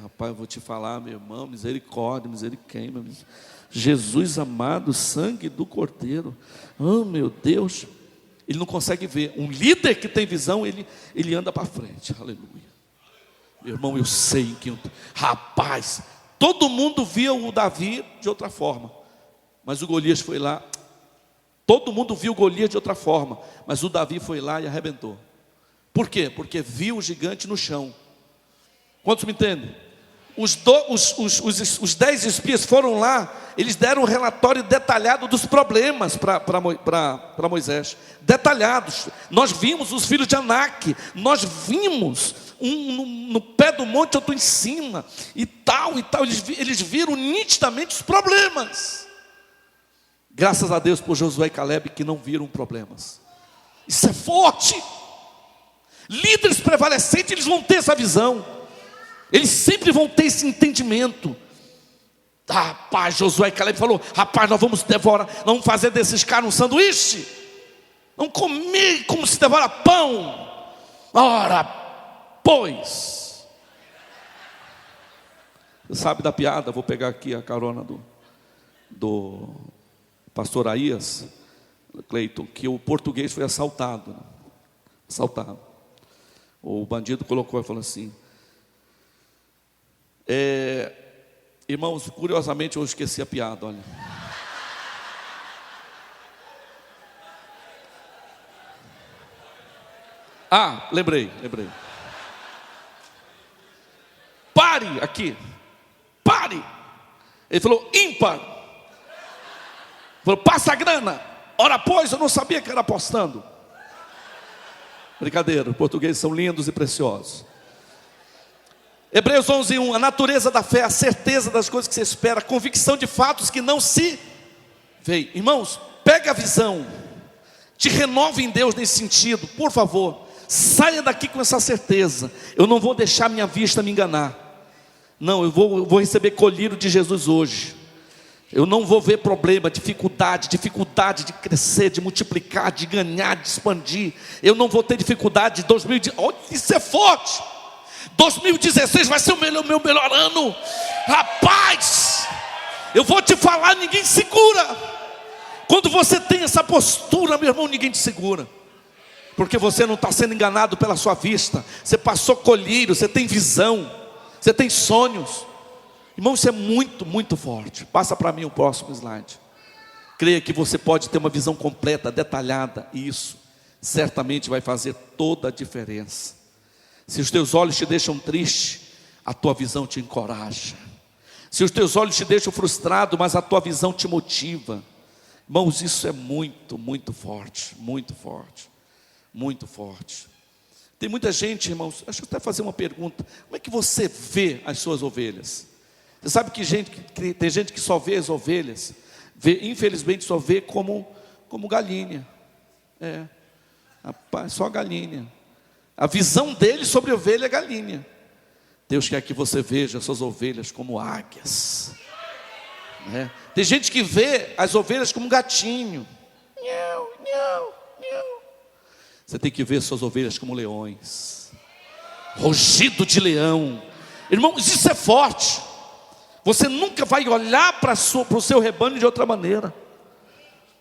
S1: Rapaz, eu vou te falar, meu irmão, misericórdia, misericórdia. Jesus amado, sangue do Cordeiro. Oh, meu Deus. Ele não consegue ver. Um líder que tem visão, ele anda para frente. Aleluia. Meu irmão, eu sei que... Rapaz, todo mundo via o Davi de outra forma. Mas o Golias foi lá. Todo mundo viu o Golias de outra forma, mas o Davi foi lá e arrebentou. Por quê? Porque viu o gigante no chão. Quantos me entendem? Os 10 espias foram lá, eles deram um relatório detalhado dos problemas para Moisés, detalhados. Nós vimos os filhos de Anak, nós vimos um no pé do monte, outro em cima, e tal, eles viram nitidamente os problemas. Graças a Deus por Josué e Caleb que não viram problemas. Isso é forte. Líderes prevalecentes, eles vão ter essa visão. Eles sempre vão ter esse entendimento. Rapaz, Josué e Caleb falou: rapaz, nós vamos devorar, nós vamos fazer desses caras um sanduíche. Vamos comer como se devora pão. Ora, pois. Você sabe da piada? Vou pegar aqui a carona do pastor Aías, Cleiton, que o português foi assaltado. Né? Assaltado. O bandido colocou e falou assim: irmãos, curiosamente eu esqueci a piada, olha. Lembrei. Pare aqui. Pare. Ele falou: ímpar. Falou: passa a grana. Ora, pois, eu não sabia que era apostando. Brincadeira, os portugueses são lindos e preciosos. Hebreus 11:1, a natureza da fé, a certeza das coisas que se espera, a convicção de fatos que não se veem. Irmãos, pega a visão, te renove em Deus nesse sentido, por favor. Saia daqui com essa certeza: eu não vou deixar minha vista me enganar. Não, eu vou receber colírio de Jesus hoje. Eu não vou ver problema, dificuldade de crescer, de multiplicar, de ganhar, de expandir. Eu não vou ter dificuldade de 2010. Oh, isso é forte. 2016 vai ser o meu melhor ano. Rapaz, eu vou te falar, ninguém segura. Quando você tem essa postura, meu irmão, ninguém te segura. Porque você não está sendo enganado pela sua vista. Você passou colírio, você tem visão, você tem sonhos. Irmão, isso é muito, muito forte. Passa para mim o próximo slide. Creia que você pode ter uma visão completa, detalhada, e isso certamente vai fazer toda a diferença. Se os teus olhos te deixam triste, a tua visão te encoraja. Se os teus olhos te deixam frustrado, mas a tua visão te motiva. Irmãos, isso é muito, muito forte. Muito forte. Muito forte. Tem muita gente, irmãos, deixa eu até fazer uma pergunta: como é que você vê as suas ovelhas? Você sabe que tem gente que só vê as ovelhas, infelizmente só vê como galinha. Rapaz, só galinha. A visão dele sobre a ovelha é galinha. Deus quer que você veja as suas ovelhas como águias. Tem gente que vê as ovelhas como gatinho. Você tem que ver suas ovelhas como leões. Rugido de leão. Irmãos, isso é forte. Você nunca vai olhar para o seu rebanho de outra maneira.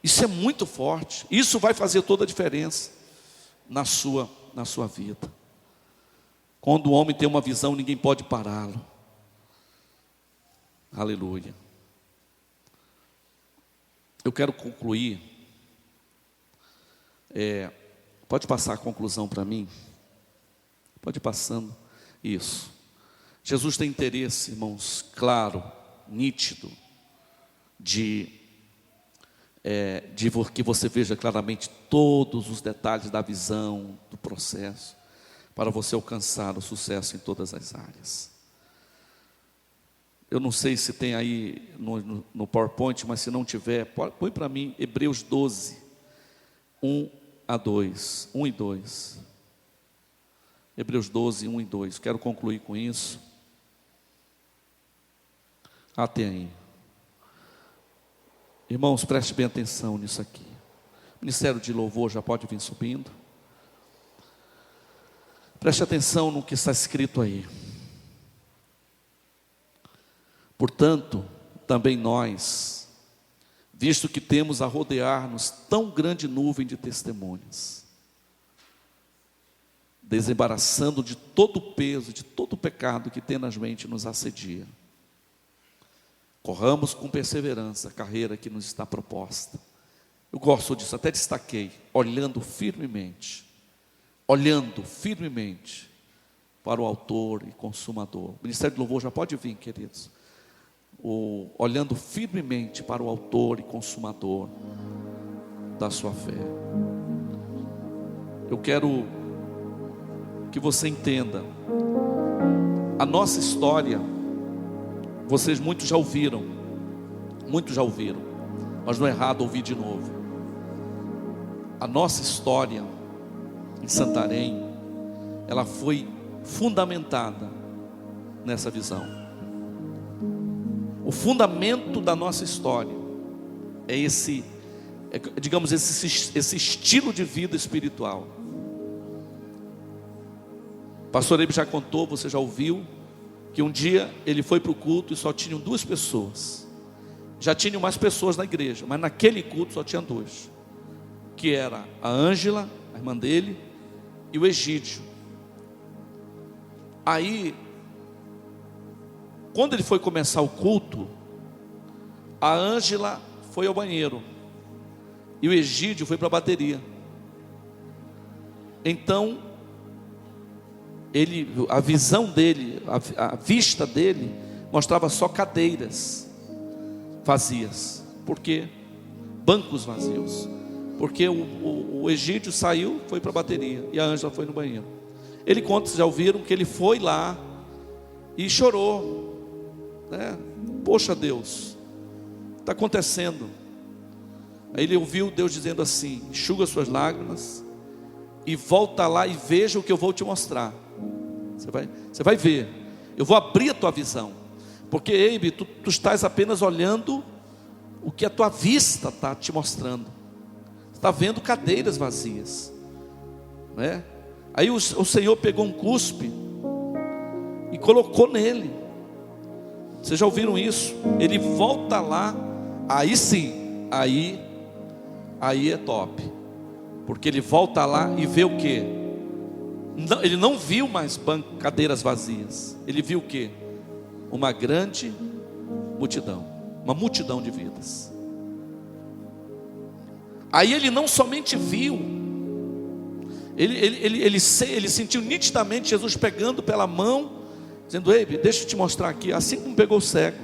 S1: Isso é muito forte. Isso vai fazer toda a diferença na sua vida. Quando o homem tem uma visão, ninguém pode pará-lo. Aleluia. Eu quero concluir. Pode passar a conclusão para mim? Pode ir passando. Isso. Jesus tem interesse, irmãos, claro, nítido, de que você veja claramente todos os detalhes da visão, do processo, para você alcançar o sucesso em todas as áreas. Eu não sei se tem aí no PowerPoint, mas se não tiver, põe para mim Hebreus 12, 1 e 2. Hebreus 12, 1 e 2. Quero concluir com isso. Tem aí. Irmãos, preste bem atenção nisso aqui. O ministério de louvor já pode vir subindo. Preste atenção no que está escrito aí. Portanto, também nós, visto que temos a rodear-nos tão grande nuvem de testemunhas, desembaraçando de todo o peso, de todo o pecado que tenazmente nos assedia, corramos com perseverança a carreira que nos está proposta. Eu gosto disso, até destaquei, olhando firmemente para o autor e consumador. O Ministério do Louvor já pode vir, queridos. Olhando firmemente para o autor e consumador da sua fé. Eu quero que você entenda, a nossa história, vocês muitos já ouviram, mas não é errado ouvir de novo. A nossa história em Santarém, ela foi fundamentada nessa visão. O fundamento da nossa história é esse estilo de vida espiritual. Pastor Eibe já contou, você já ouviu, que um dia ele foi para o culto e só tinham 2 pessoas. Já tinham mais pessoas na igreja, mas naquele culto só tinha 2. Que era a Ângela, a irmã dele, e o Egídio. Aí, quando ele foi começar o culto, a Ângela foi ao banheiro e o Egídio foi para a bateria. Então, a visão dele, a vista dele, mostrava só cadeiras vazias. Por quê? Bancos vazios. Porque o Egídio saiu, foi para a bateria, e a Ângela foi no banheiro. Ele conta, vocês já ouviram, que ele foi lá e chorou, né? Poxa Deus, está acontecendo. Aí ele ouviu Deus dizendo assim: enxuga suas lágrimas e volta lá e veja o que eu vou te mostrar. Você vai ver, eu vou abrir a tua visão. Porque Eibe, tu estás apenas olhando o que a tua vista está te mostrando. Está vendo cadeiras vazias, né? Aí o Senhor pegou um cuspe e colocou nele. Vocês já ouviram isso? Ele volta lá, aí sim, aí é top. Porque ele volta lá e vê o quê? Ele não viu mais cadeiras vazias. Ele viu o quê? Uma grande multidão, uma multidão de vidas. Aí ele não somente viu, ele sentiu nitidamente Jesus pegando pela mão, dizendo: Eibe, deixa eu te mostrar aqui, assim como pegou o cego,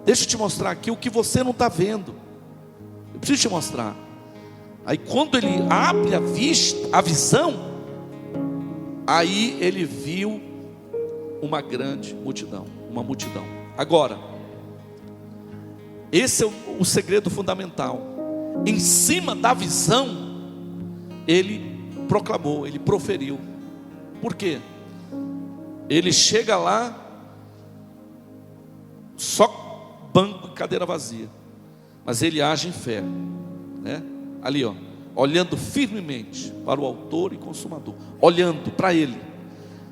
S1: deixa eu te mostrar aqui o que você não está vendo, eu preciso te mostrar. Aí quando ele abre a visão, aí ele viu uma grande multidão, uma multidão. Agora, esse é o segredo fundamental. Em cima da visão, ele proclamou, ele proferiu. Por quê? Ele chega lá, só banco e cadeira vazia, mas ele age em fé, né? Ali, ó, olhando firmemente para o autor e consumador, olhando para ele.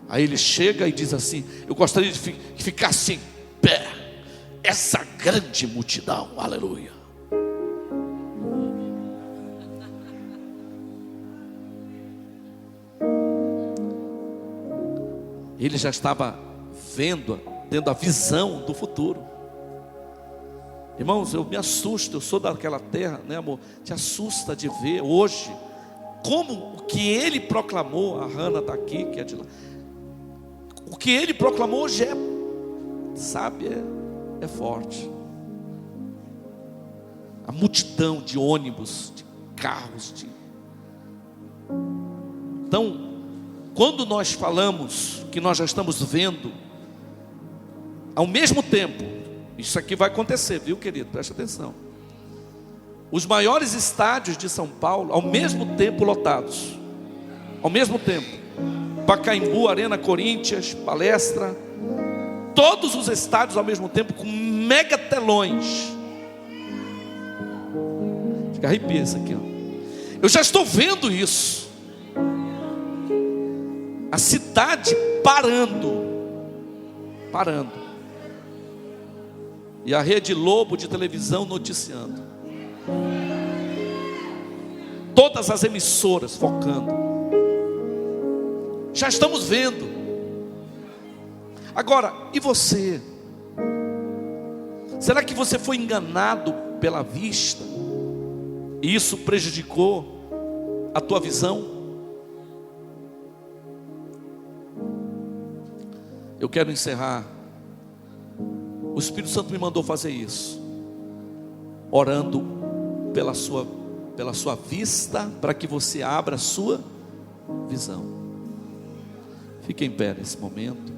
S1: Aí ele chega e diz assim: eu gostaria de ficar assim, pé, essa grande multidão, aleluia. Ele já estava tendo a visão do futuro. Irmãos, eu me assusto, eu sou daquela terra, né, amor? Te assusta de ver hoje como o que ele proclamou. A Hannah está aqui, que é de lá. O que ele proclamou hoje é forte. A multidão de ônibus, de carros, Então, quando nós falamos que nós já estamos vendo, ao mesmo tempo, isso aqui vai acontecer, viu, querido? Preste atenção. Os maiores estádios de São Paulo, ao mesmo tempo lotados. Ao mesmo tempo. Pacaembu, Arena Corinthians, Palestra. Todos os estádios ao mesmo tempo, com mega telões. Fica arrepia isso aqui, ó. Eu já estou vendo isso. A cidade parando. E a Rede Lobo de televisão noticiando. Todas as emissoras focando. Já estamos vendo. Agora, e você? Será que você foi enganado pela vista e isso prejudicou a tua visão? Eu quero encerrar. O Espírito Santo me mandou fazer isso, orando pela sua vista, para que você abra a sua visão. Fique em pé nesse momento.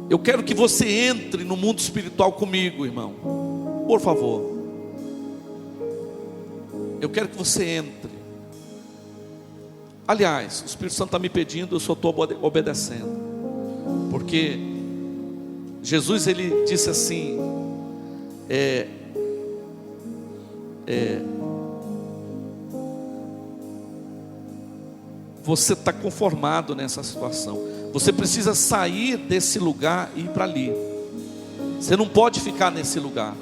S1: Eu quero que você entre no mundo espiritual comigo, irmão. Por favor. Eu quero que você entre. Aliás, o Espírito Santo está me pedindo, eu só estou obedecendo. Porque Jesus, ele disse assim, você está conformado nessa situação, você precisa sair desse lugar e ir para ali. Você não pode ficar nesse lugar,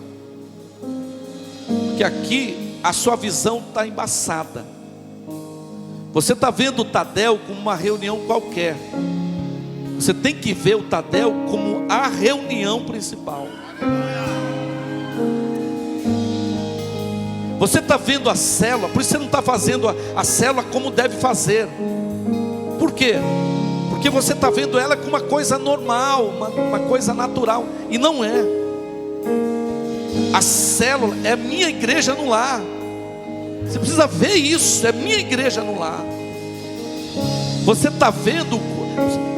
S1: porque aqui a sua visão está embaçada. Você está vendo o Tadel como uma reunião qualquer. Você tem que ver o Tadel como a reunião principal. Você está vendo a célula, por isso você não está fazendo a célula como deve fazer. Por quê? Porque você está vendo ela como uma coisa normal, uma coisa natural. E não é. A célula é minha igreja no lar. Você precisa ver isso, é minha igreja no lar. Você está vendo,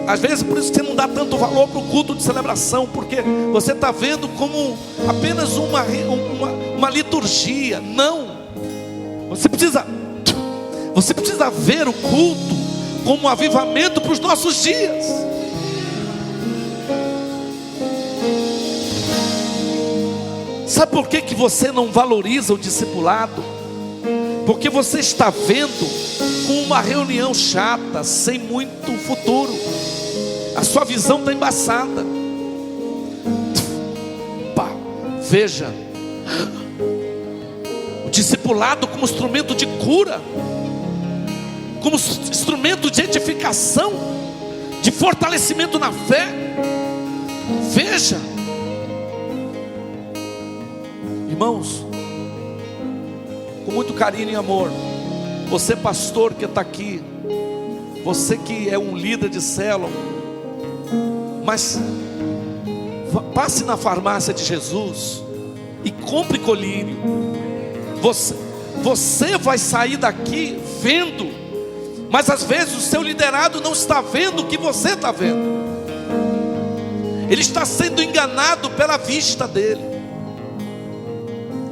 S1: às vezes por isso que você não dá tanto valor para o culto de celebração, porque você está vendo como apenas uma liturgia. Não, você precisa ver o culto como um avivamento para os nossos dias. Sabe por que você não valoriza o discipulado? Porque você está vendo com uma reunião chata, sem muito futuro. A sua visão está embaçada. Veja, o discipulado como instrumento de cura, como instrumento de edificação, de fortalecimento na fé. Veja, irmãos, com muito carinho e amor, você pastor que está aqui, você que é um líder de célula, mas passe na farmácia de Jesus e compre colírio. Você vai sair daqui vendo, mas às vezes o seu liderado não está vendo o que você está vendo. Ele está sendo enganado pela vista dele.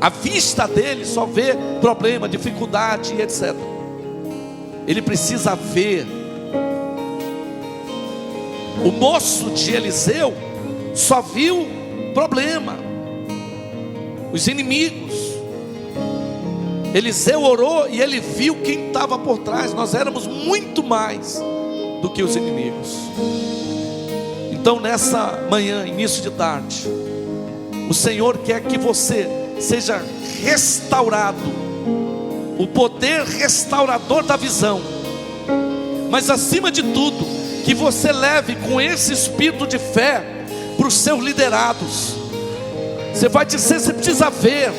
S1: A vista dele só vê problema, dificuldade e etc. Ele precisa ver. O moço de Eliseu só viu problema, os inimigos. Eliseu orou e ele viu quem estava por trás. Nós éramos muito mais do que os inimigos. Então nessa manhã, início de tarde, o Senhor quer que você seja restaurado, o poder restaurador da visão, mas acima de tudo, que você leve com esse espírito de fé para os seus liderados. Você vai dizer, você precisa ver,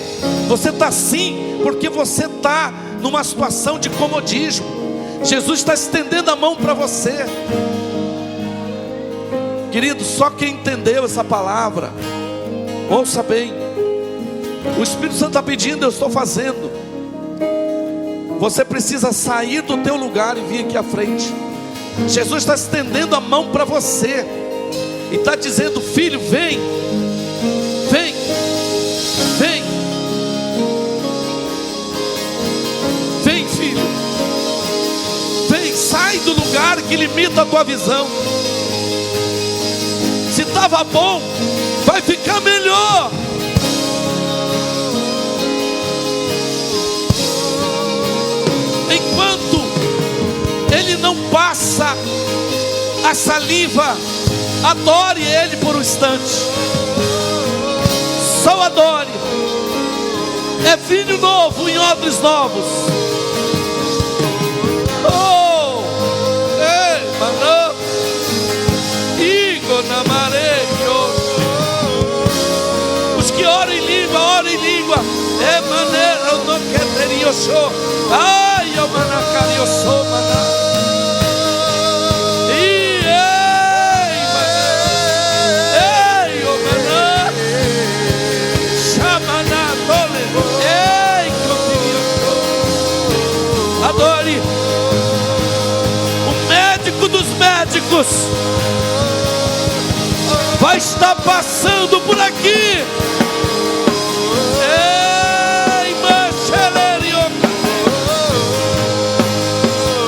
S1: você está assim, porque você está numa situação de comodismo. Jesus está estendendo a mão para você. Querido, só quem entendeu essa palavra, ouça bem, o Espírito Santo está pedindo, eu estou fazendo. Você precisa sair do teu lugar e vir aqui à frente. Jesus está estendendo a mão para você e está dizendo, filho, vem, vem, vem, vem, filho, vem, sai do lugar que limita a tua visão. Se estava bom, vai ficar melhor. Enquanto ele não passa a saliva, adore ele por um instante. Só adore. É vinho novo em odres novos. Oh, ei, mano, Igor na maré. Os que oram em língua, oram em língua. É maneira, eu não quero ter eu sou. Ai, eu manacario sou, maná. adore. O médico dos médicos vai estar passando por aqui. Ei, Manchelerioca.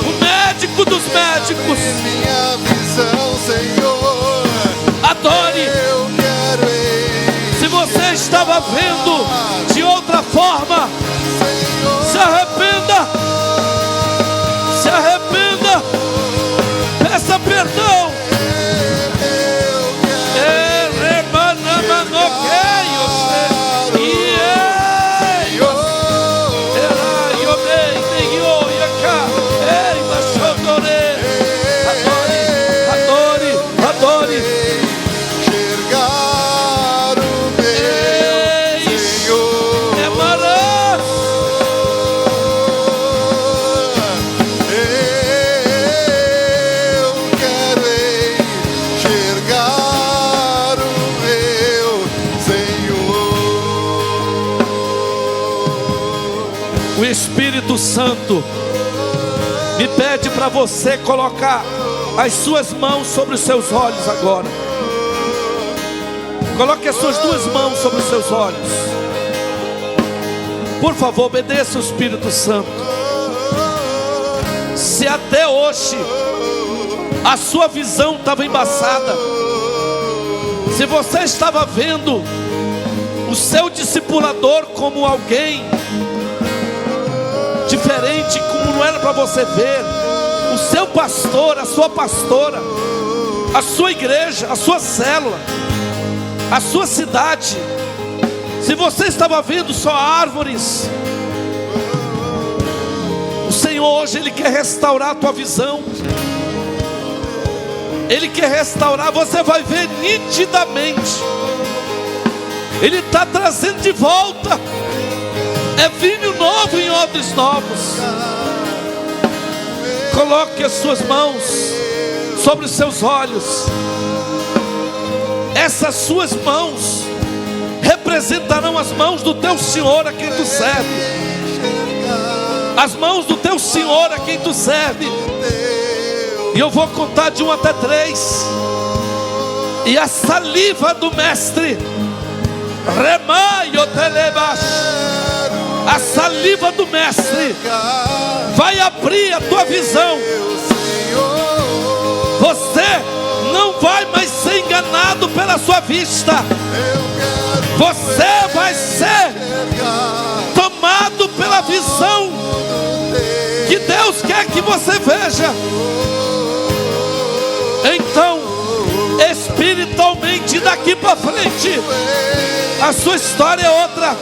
S1: O médico dos médicos.
S2: Minha visão, Senhor.
S1: Adore.
S2: Eu quero ir.
S1: Se você estava vendo de outra forma, se arrependa. Se arrependa. Peça perdão. O Espírito Santo me pede para você colocar as suas mãos sobre os seus olhos agora. Coloque as suas duas mãos sobre os seus olhos. Por favor, obedeça o Espírito Santo. Se até hoje a sua visão estava embaçada, se você estava vendo o seu discipulador como alguém diferente, como não era para você ver, o seu pastor, a sua pastora, a sua igreja, a sua célula, a sua cidade, se você estava vendo só árvores, o Senhor hoje Ele quer restaurar a tua visão. Ele quer restaurar, você vai ver nitidamente. Ele está trazendo de volta. É vinho novo em odres novos. Coloque as suas mãos sobre os seus olhos. Essas suas mãos representarão as mãos do teu Senhor a quem tu serve. As mãos do teu Senhor a quem tu serve. E eu vou contar de 1 até 3. E a saliva do mestre, a saliva do mestre vai abrir a tua visão. Você não vai mais ser enganado pela sua vista. Você vai ser tomado pela visão que Deus quer que você veja. Então, espiritualmente, daqui para frente, a sua história é outra.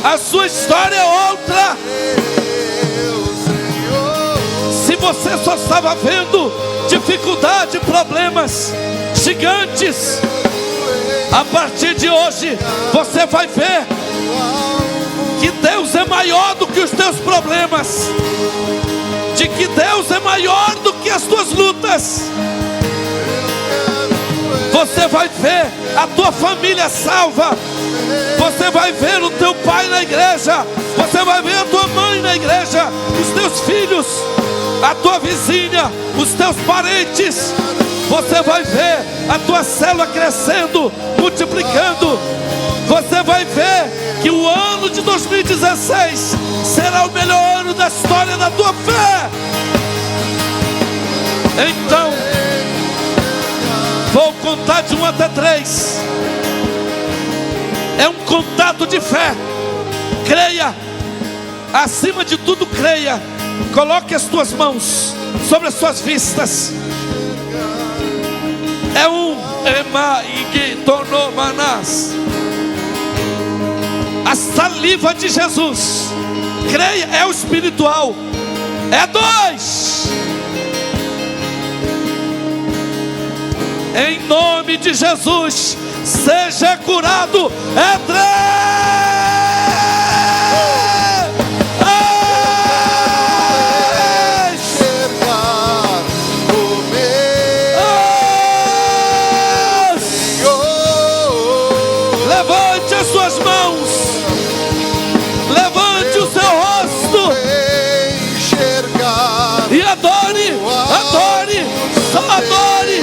S1: A sua história é outra. Se você só estava vendo dificuldade, problemas gigantes, a partir de hoje você vai ver que Deus é maior do que os teus problemas, de que Deus é maior do que as tuas lutas. Você vai ver a tua família salva. Você vai ver o teu pai na igreja. Você vai ver a tua mãe na igreja. Os teus filhos, a tua vizinha, os teus parentes. Você vai ver a tua célula crescendo, multiplicando. Você vai ver que o ano de 2016 será o melhor ano da história da tua fé. Então, vou contar de 1 até 3. É um contato de fé. Creia. Acima de tudo, creia. Coloque as tuas mãos sobre as suas vistas. É um Emaigitonomanás. A saliva de Jesus. Creia, é o espiritual. É 2. Em nome de Jesus, seja curado. É 3. Levante as suas mãos. Levante o seu rosto. E adore, adore, só adore.